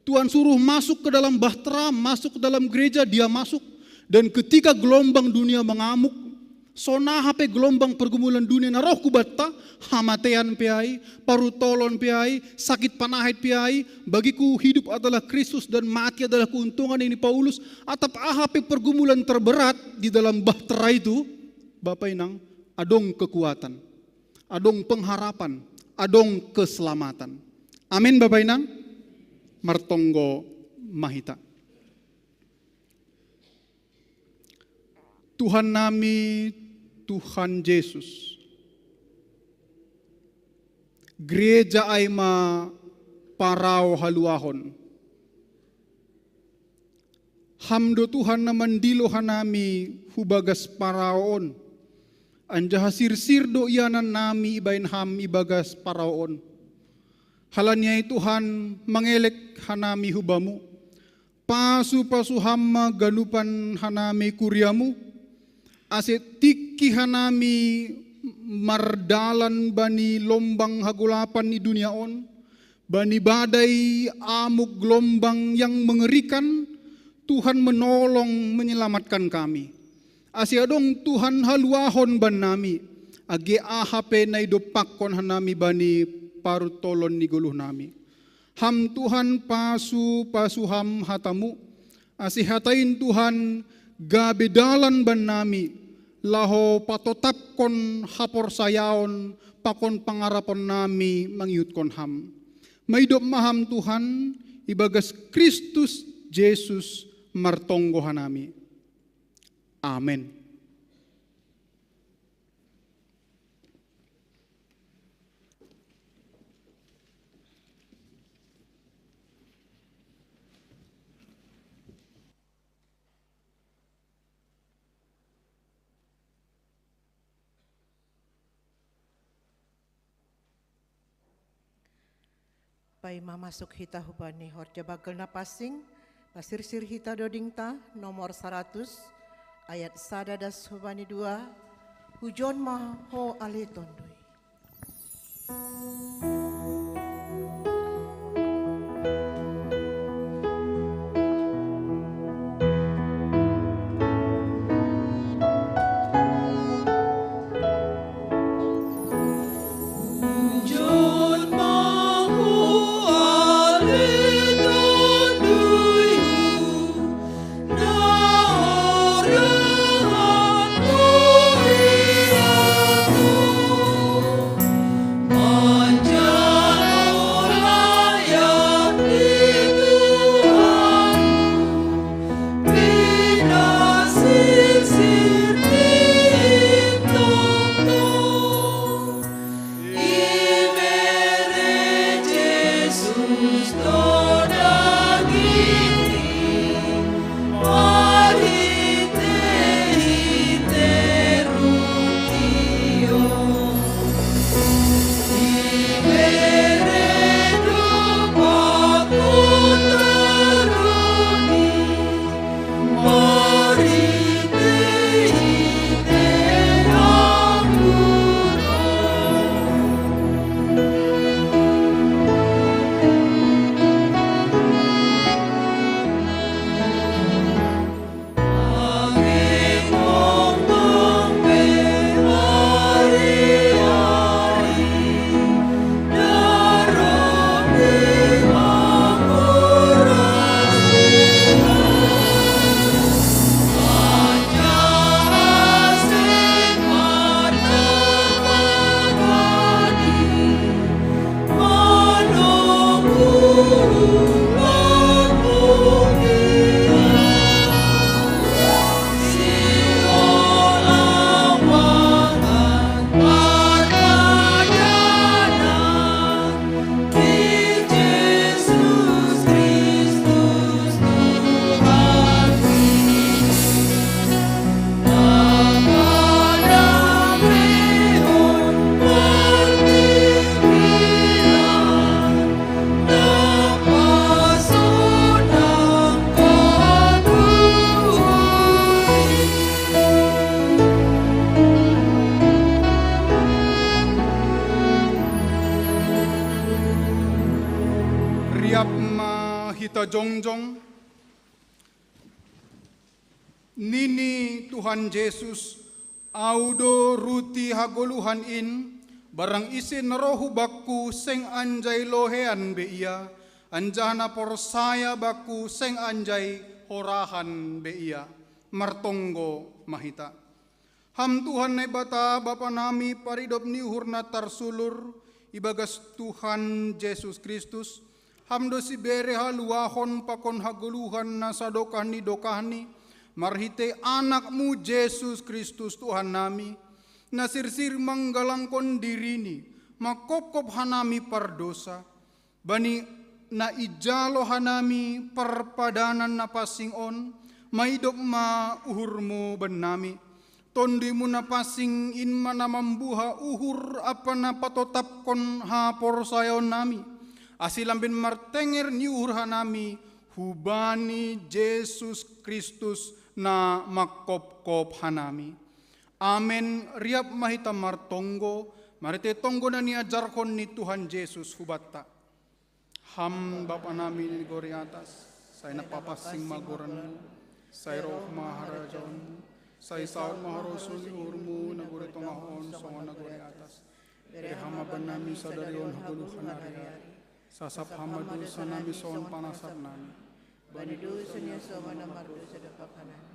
Speaker 7: Tuhan suruh masuk ke dalam bahtera, masuk ke dalam gereja, dia masuk. Dan ketika gelombang dunia mengamuk, sona hape gelombang pergumulan dunia na roh kubata, hamatean piai, parutolon piai, sakit panahit piai, bagiku hidup adalah Kristus dan mati adalah keuntungan ini Paulus. Atap ahape pergumulan terberat di dalam bahtera itu, Bapak Inang, adong kekuatan, adong pengharapan, adong keselamatan. Amin Bapak Inang, martonggo mahita. Tuhan nami, Tuhan Yesus. Gereja Aima parau haluahon. Hamdo Tuhan na mandilo hanami hubagas paraon. Anja hasir-sir do ianan nami ibain ham ibagas paraon. Halanya Tuhan mengelek hanami hubamu. Pasu-pasu hamma ganupan hanami kuriamu. Asetiki hanami mardalan bani lombang hagulapan di dunia on, bani badai amuk gelombang yang mengerikan, Tuhan menolong menyelamatkan kami. Asiadong Tuhan haluahon ban nami, age ahape na idopakon hanami bani parutolon ni guluh nami. Ham Tuhan pasu ham hatamu, asihatain Tuhan gabedalan ban nami, laho patotapkon hapor sayaon, pakon pangarapon nami mangiutkon ham. Maidop maham Tuhan, ibagas Kristus Yesus martonggo hanami. Amen.
Speaker 1: Pai mamasuk hita hubani horja bagel na pasing, pasir-sir hita dodingta nomor 100, ayat sadadas hubani 2, hujon maho ale tondoi.
Speaker 8: Oh
Speaker 2: riap mahita jongjong. Nini Tuhan Yesus audo ruti hagoluhan in barang isin rohu baku seng anjay lohean beia anjana porsaya baku seng anjay horahan beia martonggo mahita. Ham Tuhan ne bata Bapa nami paridop ni hurna tarsulur ibagas Tuhan Yesus Kristus hamdo si bere haluahon pakon hagoluhan na sadokahni dokahni marhite anakmu Yesus Kristus Tuhan nami nasirsir manggalangkon dirini makopkop hanami pardosa bani na ijalo hanami perpadanan na pasing on maidop ma uhurmu benami tondimu na pasing in mana mambuha uhur apa na patotapkon ha porsayon nami asilambin martenger ni uhur hanami hubani Yesus Kristus na makop-kop hanami. Amen. Riap mahita martonggo, marite tonggo na niajarkon ni Tuhan Yesus hubatta. Ham Bapa nami ni gori atas, saya napapasing magoranmu, saya roh maharajaon, saya saud maharosun urmu nagori tongahon songon nagori atas. Beri hamaban nami sadarion haguluhan hari, sasap hamadu sanami son panasap nami.
Speaker 1: Bani dusunya sama nama dosa depak kanan.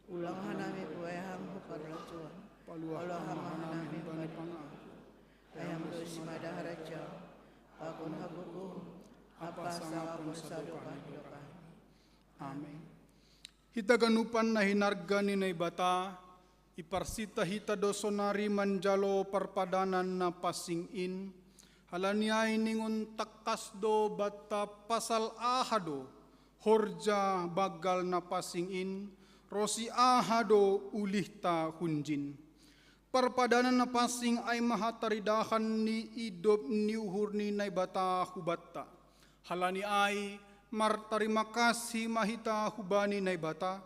Speaker 1: Ulang hanami kuayam hukarlacuan. Ulang hanami bani pangah. Ayam dosi madah raja. Pakun habuku. Apa sama pun sadokan.
Speaker 2: Amin. Hita ganupan na hinargani na ibata. Iparsita hita dosonari manjalo perpadanan na pasingin. Halaniay ningon takas do bata pasal ahado. Horja bagal na pasingin, rosi ahado ulihta hunjin. Perpadanan na pasing ay mahataridahan ni idop ni uhur ni naibata hubatta. Halani ay martarima kasih mahita hubani naibata.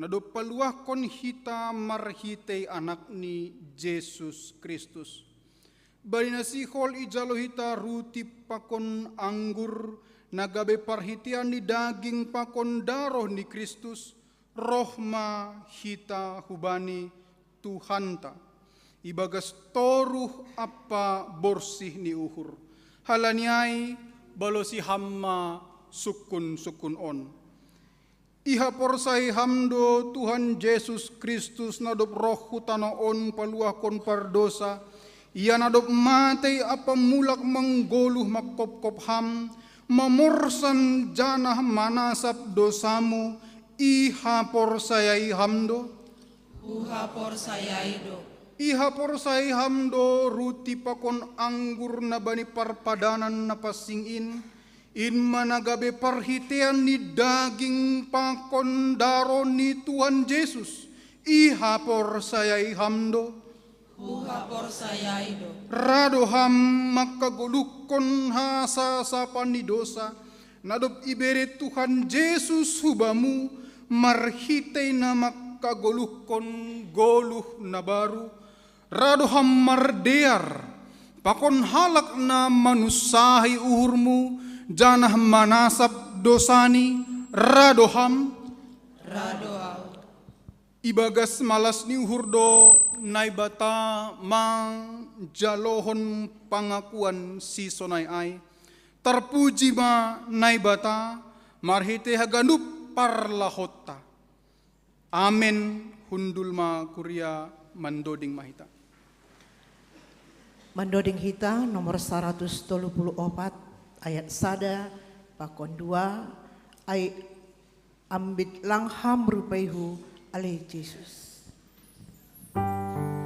Speaker 2: Nadop paluah kon hita marhite anak ni Yesus Kristus. Bari nasihol ijalo hita ruti pakon anggur, nagabe parhitian ni daging pakon daroh ni Kristus, rohma hita hubani Tuhanta. Ibagas toruh apa borsih ni uhur. Halaniai balosi hamma sukun on. Iha porsai hamdo Tuhan Yesus Kristus nadop roh hutano on paluah kon pardosa. Ia nadop matei apa mulak menggoluh makop-kop ham. Memorsan janah manasap dosamu iha porsayai hamdo iha porsayai hamdo ruti pakon anggur na bani parpadanan na pasingin in managabe parhitean ni daging pakon daro ni Tuhan Yesus iha porsayai hamdo radoham makagulukon hasa sapan ni dosa nadop ibere Tuhan Yesus hubamu marhitay na makagulukon goluh na baru radoham mardear pakon halak na manusahi uhurmu janah manasap dosani radoham ibagas malas ni uhurdo naibata mang jalohon pangakuan si sonay ay terpuji ma naibata marhite haganup parlahota amen hundul ma kuria mandoding mahita
Speaker 1: Mandoding hita nomor 134 ayat sada pakon 2 ay ambit langham rupaihu alih Yesus.
Speaker 8: Alleluia.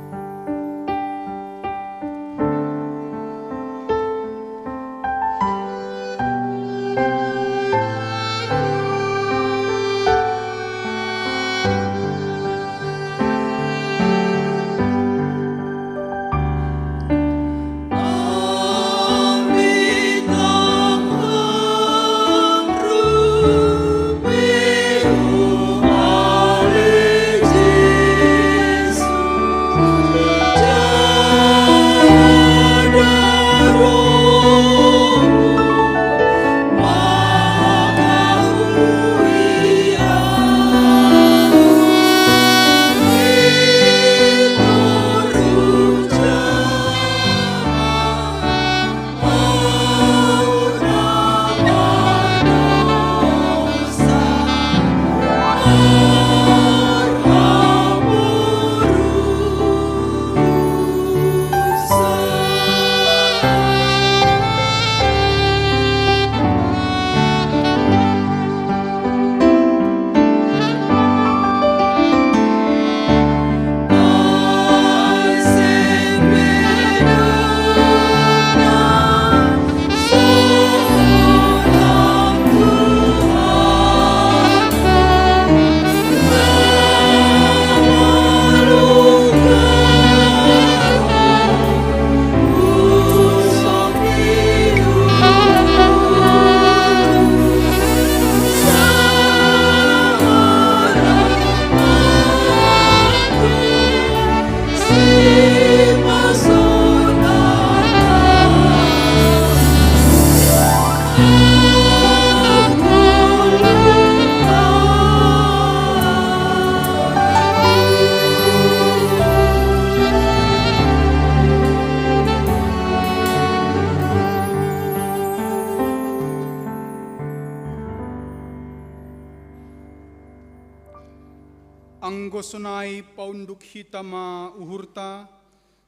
Speaker 2: anggosonai paunduk hitama uhurta,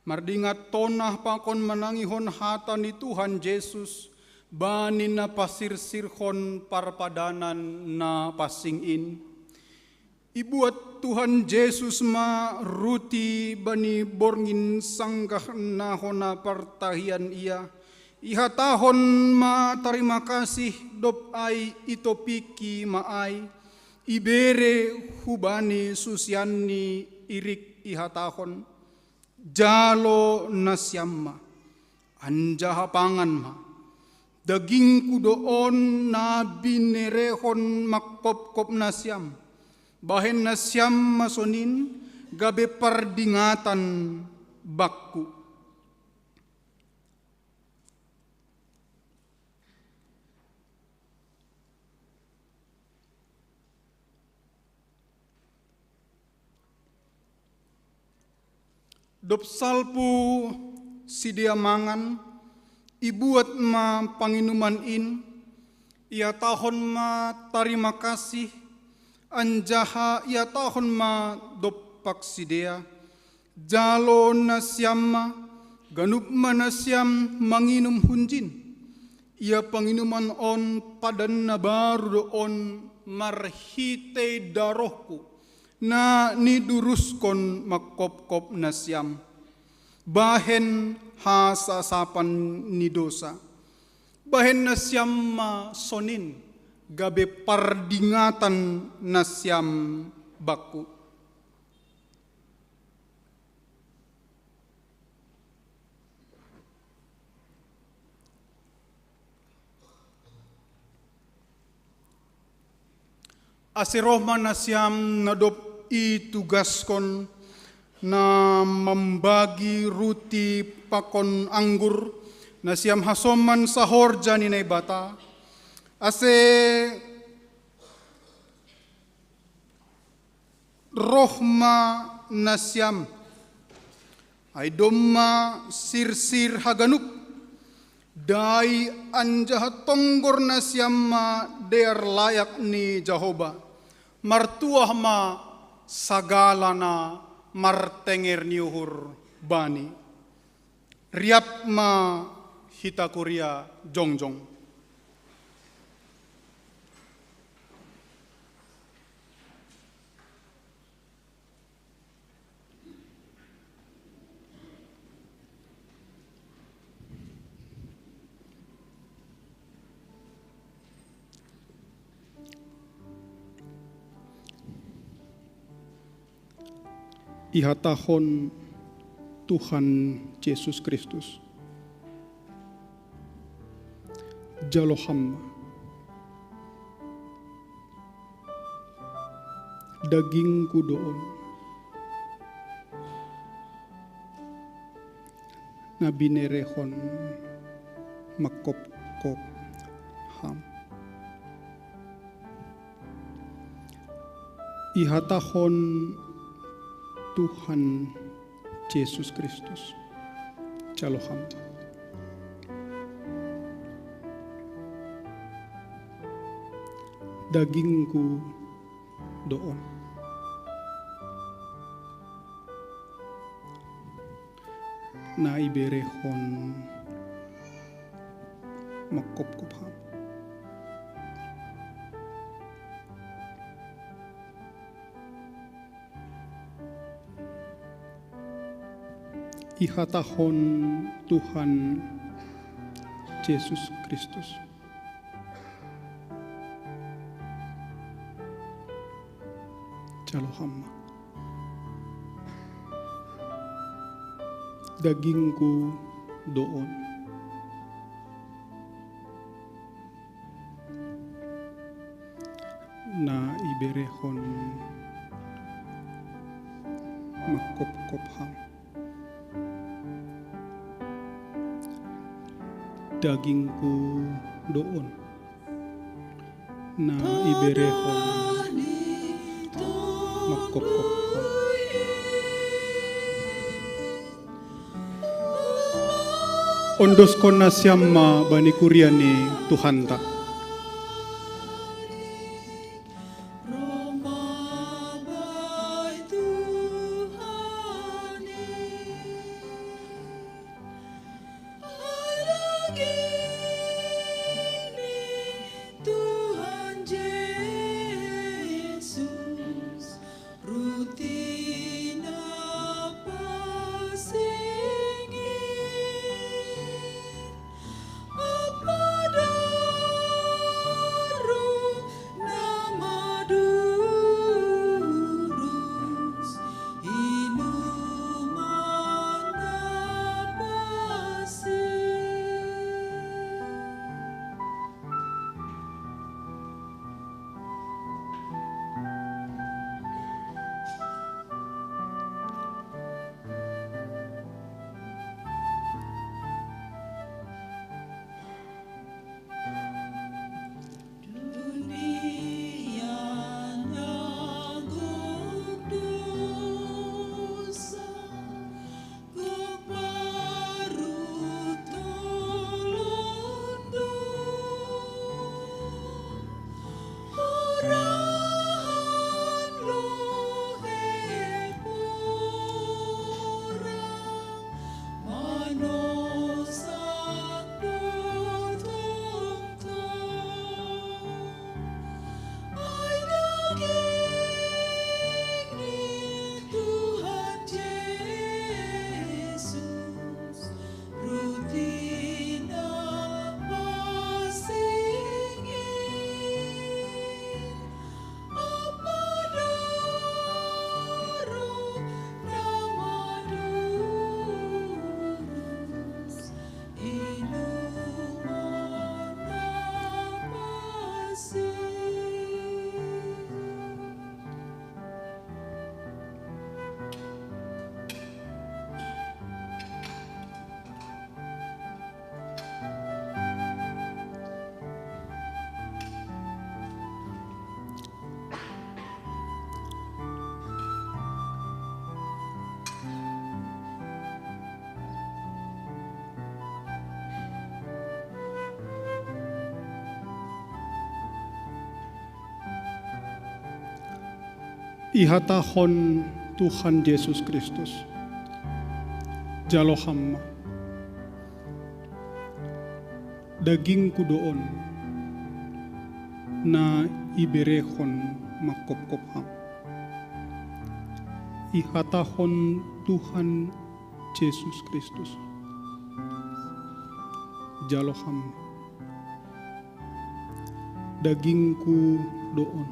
Speaker 2: mardingat tonah pakon manangihon hata ni Tuhan Yesus, bani na pasirsirhon parpadanan na pasingin. Ibuat Tuhan Yesus ma ruti bani borngin sanggah nahon na partahian ia, ihatahon ma terima kasih dop ai itopiki maai, ibere hubani susiani irik ihatahon, jalo nasyamma, anjaha pangan ma, daging kudoon na binerehon makop-kop nasyam, bahen nasyam masonin, gabe pardingatan bakku. Dop salpu sidia mangan, ibuat ma panginuman in, ia tahon ma tarima kasih, anjaha ia tahon ma dop paksidia, jalo nasyam ma, ganup ma nasyam manginum hunjin, ia panginuman on padan na baru on marhite darohku, na niduruskon makop-kop nasyam, bahen hasasapan ni dosa, bahen nasyam ma sonin, gabe pardingatan nasyam bakku. Asirohma nasyam nadop itugaskon na membagi ruti pakon anggur nasyam hasoman sahor janinay bata, ase rohma nasyam ay domma sirsir haganup, dai anjaha tonggor nasyam ma der layak ni Jehovah, martuah ma sagalana martenger niuhur bani, riap ma hitakuria jongjong. Ihatahon Tuhan Yesus Kristus, jalo hamba, daging kudoon, na binerehon makop-kop ham. Ihatahon Tuhan Yesus Kristus, jalo hamba, dagingku doon, na iberehon makop-kop ham. Ihatahon Tuhan Yesus Kristus, jalo hamba, dagingku doon, na iberehon makop-kop ham. Dagingku doon, na iberehon makop-kop ham. Ondos kon nasyam ma bani kuriani Tuhan ta.
Speaker 7: Ihatahon Tuhan Yesus Kristus. Jalo hamma. Daging kudoon na iberehon makopkop ham. Ihatahon Tuhan Yesus Kristus. Jalo hamma. Dagingku doon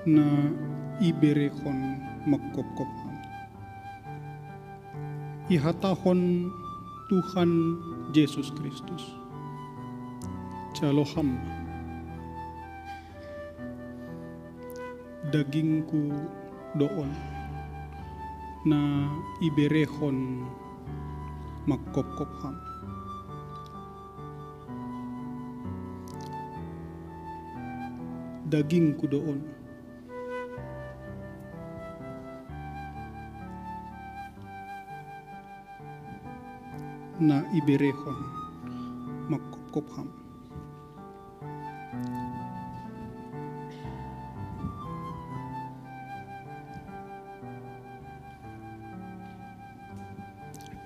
Speaker 7: na iberehon makopkop ham. Ihatahon Tuhan Yesus Kristus. Jaloham. Dagingku doon na iberehon makopkopham. Dagingku doon na iberehon makopkopham.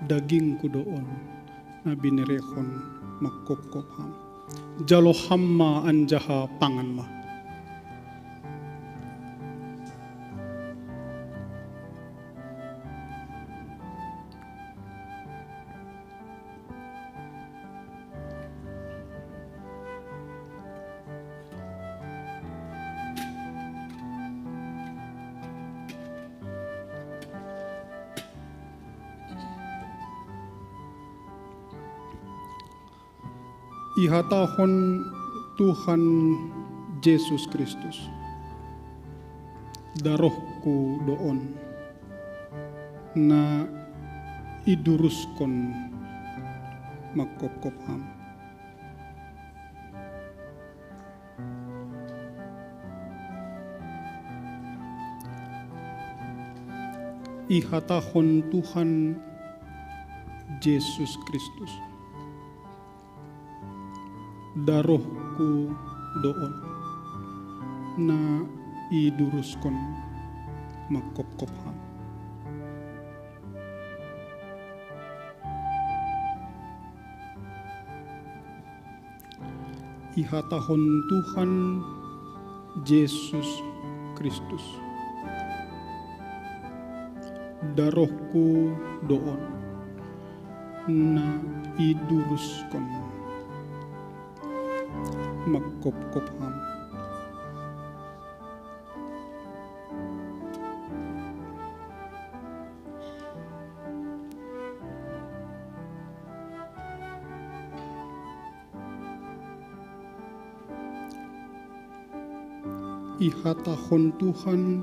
Speaker 7: Dagingku doon na binerehon makopkopham. Jalohamma anjaha panganma. Ihatahon Tuhan Yesus Kristus. Darohku doon na iduruskon makopkopham. Ihatahon Tuhan Yesus Kristus. Darohku doon na iduruskon makopkopham. Ihatahon Tuhan Yesus Kristus. Darohku doon na iduruskon makopkopham. Ihatahon Tuhan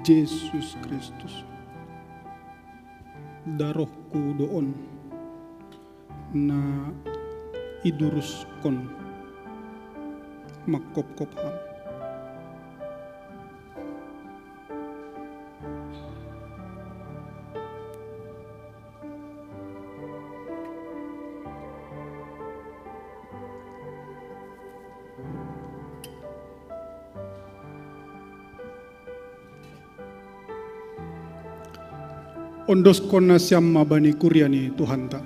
Speaker 7: Yesus Kristus. Darohku doon na iduruskon makopkopham. Ondoskon na siyam mabani kuryani Tuhan ta.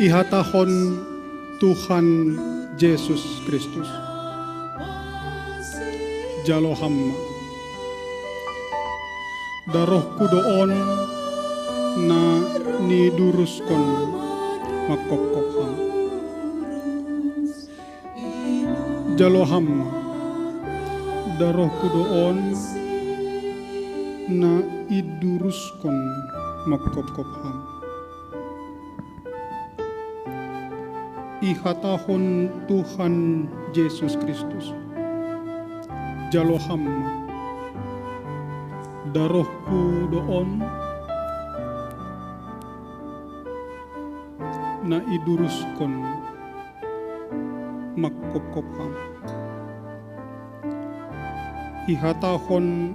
Speaker 7: ihatahon Tuhan Yesus Kristus. Jalo hamma. Darohku doon na niduruskon makopkopham. Jalo hamma. Darohku doon na iduruskon makopkopham. Ihatahon Tuhan Yesus Kristus. Jalo hamma. Darohku doon na iduruskon makopkopham. Ihatahon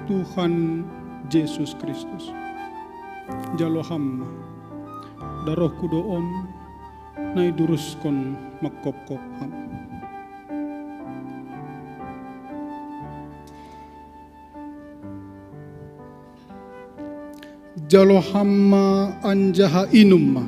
Speaker 7: Tuhan Yesus Kristus. Jalo hamma. Darohku doon na iduruskon makopkopham. Jalo hamma anjaha inumma.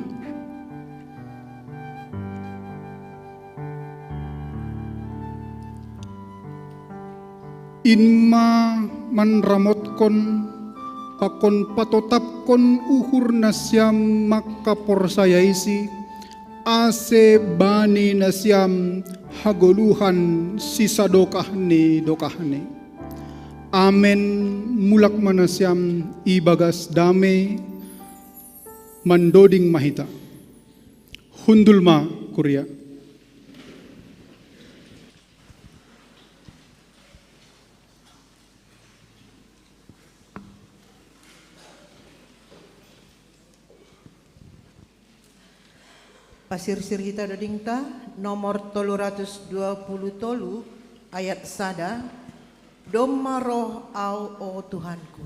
Speaker 7: Inma manramotkon pakon patotapkon uhur nasyam makaporsayaisi ase bani nasyam hagoluhan sisadokahne dokahne. Amen mulak manasyam ibagas dame mandoding mahita. Hundulma Kuria.
Speaker 1: Pasir-sir hita dodingta nomor 320 ayat sada. Doma roh au o Tuhanku.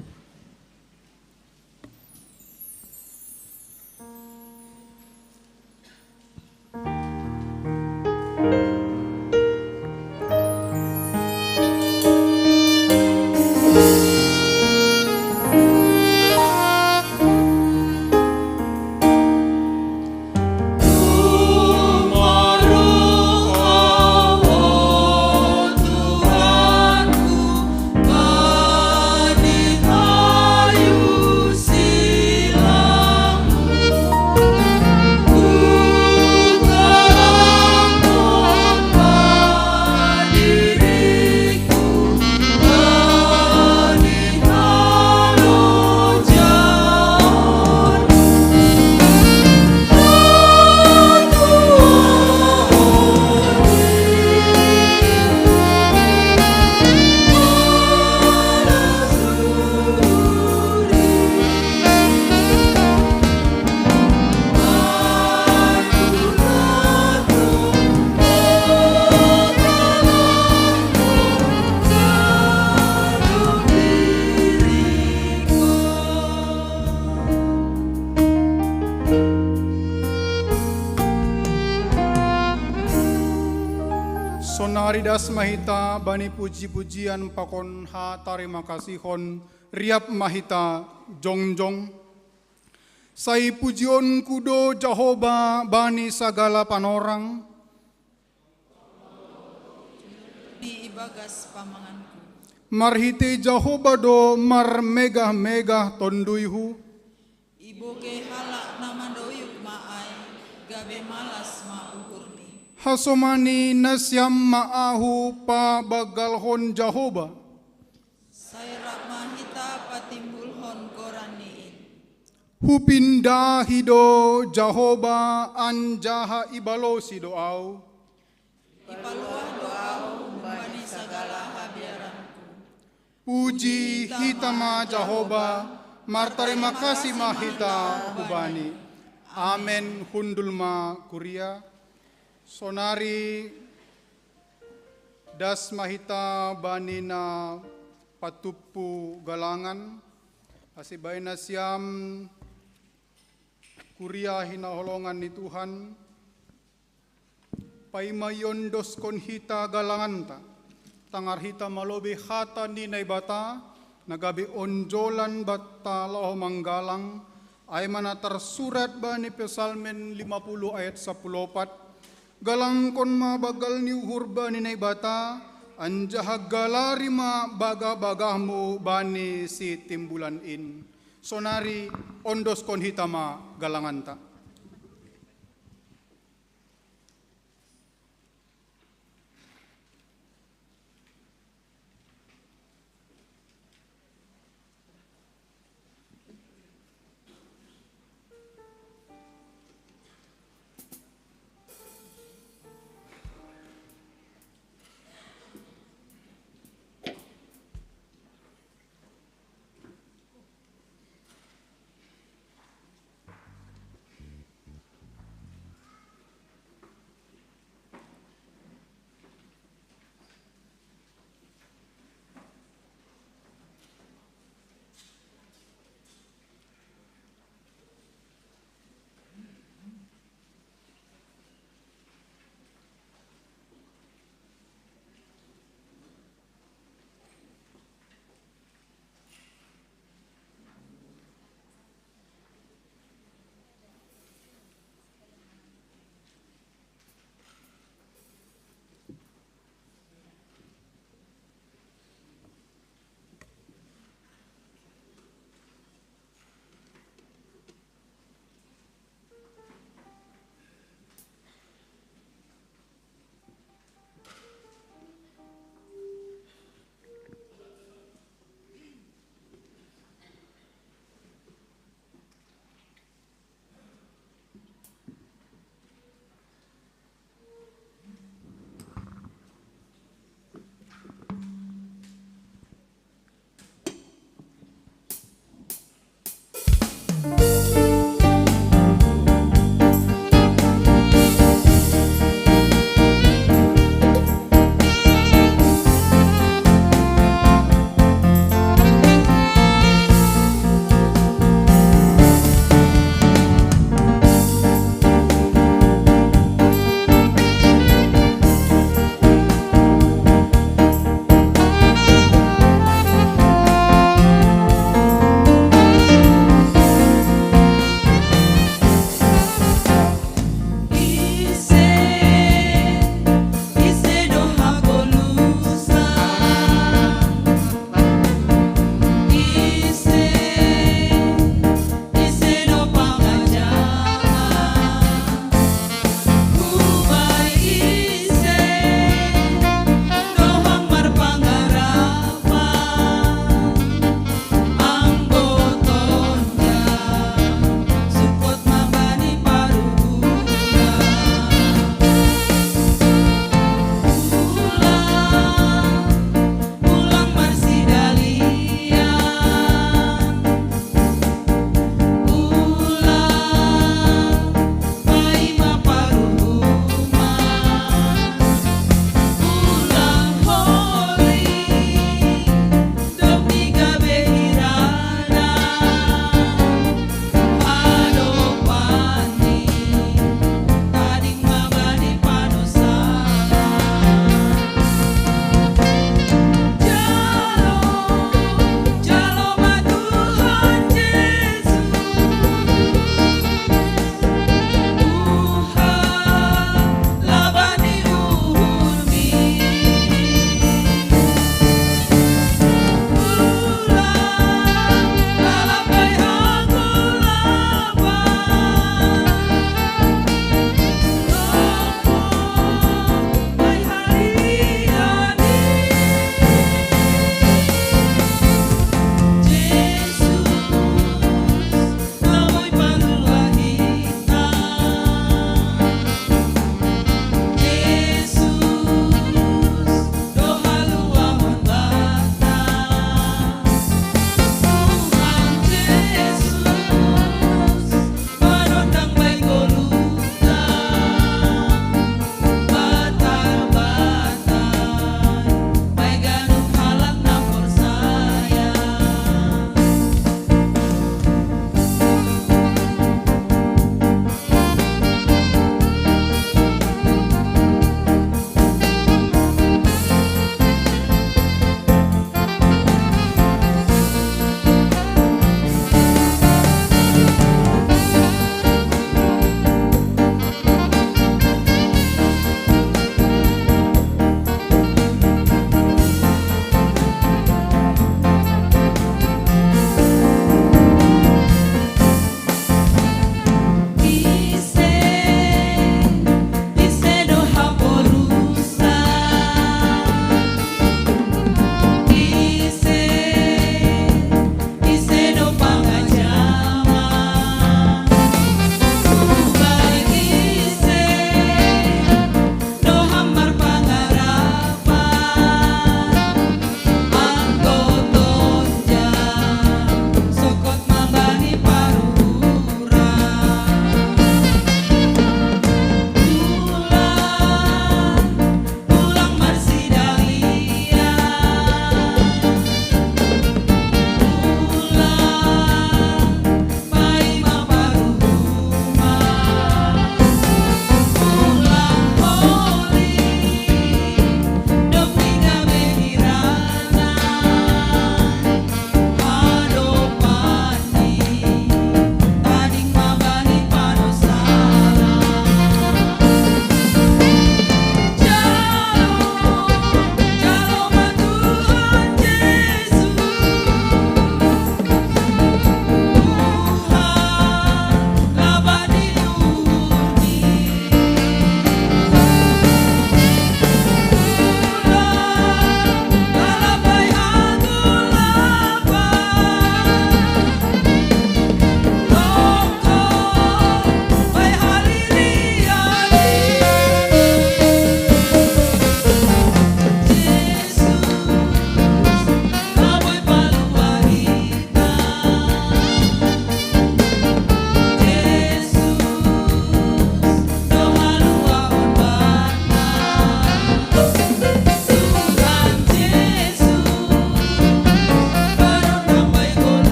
Speaker 2: Sonaridas mahita bani puji-pujian pakon ha tarima kasihon riap mahita jongjong. Sai pujion kudo Jehovah bani sagala panorang.
Speaker 8: Di ibagas pamanganku.
Speaker 2: Marhite Jehovah do mar megah-megah tonduyhu.
Speaker 8: Iboke halak namandoyuk maay gabe malas mauhurni.
Speaker 2: Hasomani nasyam maahu pa bagalhon Jehovah.
Speaker 8: Sayrak mahita patimbulhon koraniin.
Speaker 2: Hupinda hido Jehovah anjaha ibalosi doau.
Speaker 8: Ipaluah doau bani sagala habiaranku.
Speaker 2: Puji hitama Jehovah, martarima kasih mahita kubani. Amen hundulma Kuria. Sonari das mahita banina patupu galangan. Asibay na siyam Kuria hinaholongan ni Tuhan. Paimayon dos konhita galanganta. Tangar hita malobi hata ni naibata. Nagabi onjolan bata loho manggalang. ay mana tersurat bani Pesalmen 50 ayat 14, galangkon ma bagal ni uhur bani naibata, anjah galari ma baga-bagahmu bani si timbulan in. Sonari ondos kon hitama galanganta.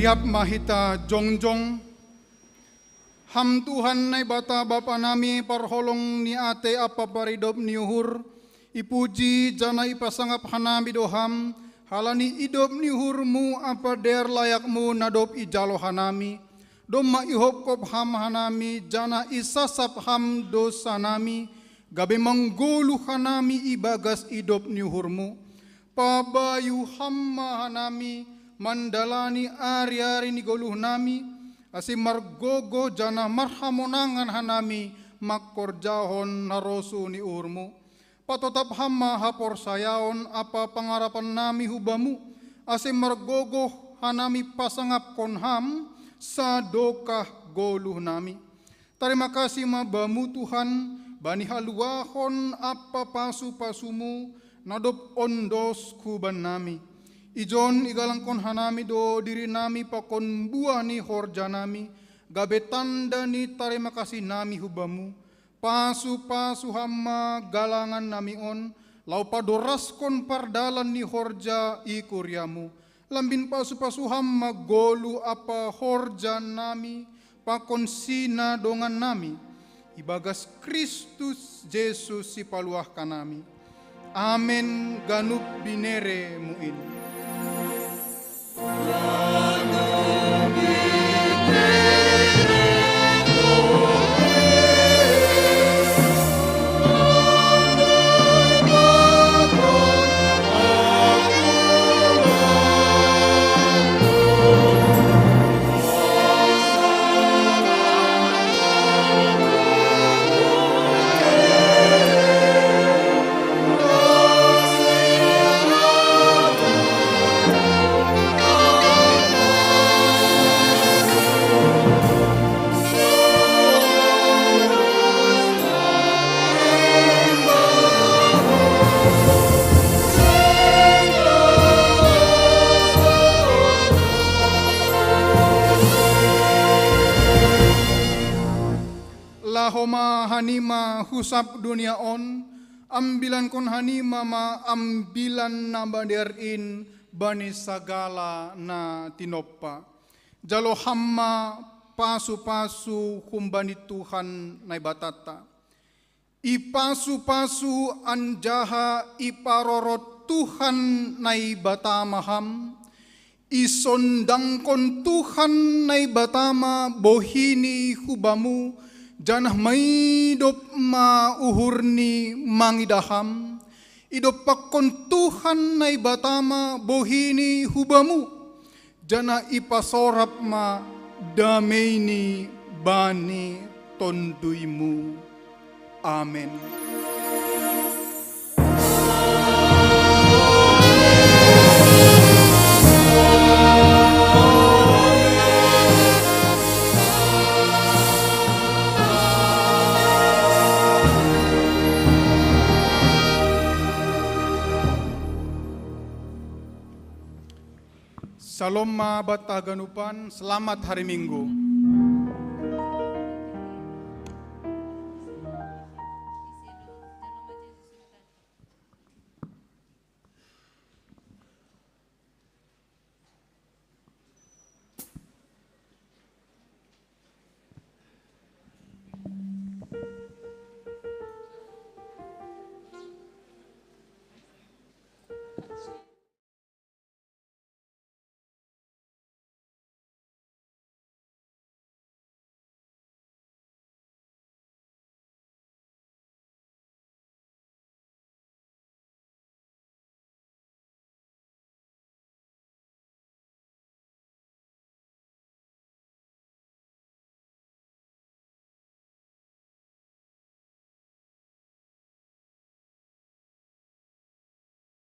Speaker 2: Riap mahita jongjong, ham Tuhan nai bata bapa nami parholong ni ate apa paridop ni uhur, ipuji jana ipasangap hanami doham, halani idop ni uhurmu apa der layakmu nadop ijalo hanami, doma ihop kop ham hanami, jana isasap ham dosa nami, gabe manggolu hanami ibagas idop ni uhurmu, pabayu hamma hanami, mandalani ari-ari ni goluh nami, asi margogo jana marhamonangan hanami, makor jahon narosu ni urmu. Patotap hamma hapor sayaon apa pangarapan nami hubamu, asi margogo hanami pasangap konham, sadokah goluh nami. Terima kasih mabamu Tuhan, bani haluahon apa pasu-pasumu, nadop ondos kuban nami. Ijon igalangkon hanami do diri nami pakon buah ni horja nami, gabe tanda ni terima kasih nami hubamu, pasu-pasu hamma galangan nami on, lau padoraskon pardalan ni horja ikuriamu, lambin pasu-pasu hamma golu apa horja nami, pakon sina dongan nami, ibagas Kristus Yesus si paluah kanami. Amen ganup binere muin. Lahoma hanima husap dunia on, ambilan kon hanima ma ambilan na banderin bani sagala na tinoppa. Jalo hamma pasu-pasu kumbani Tuhan na ibatata. Ipasu-pasu anjaha iparorot Tuhan na ibatamaham. Isondangkon Tuhan na ibatama bohini hubamu, janah maidop ma uhurni mangidaham, idop pakon Tuhan na ibatama bohini hubamu, jana ipasorap ma dameini bani tonduimu. Amen. Shalom ma bataganupan, selamat hari Minggu.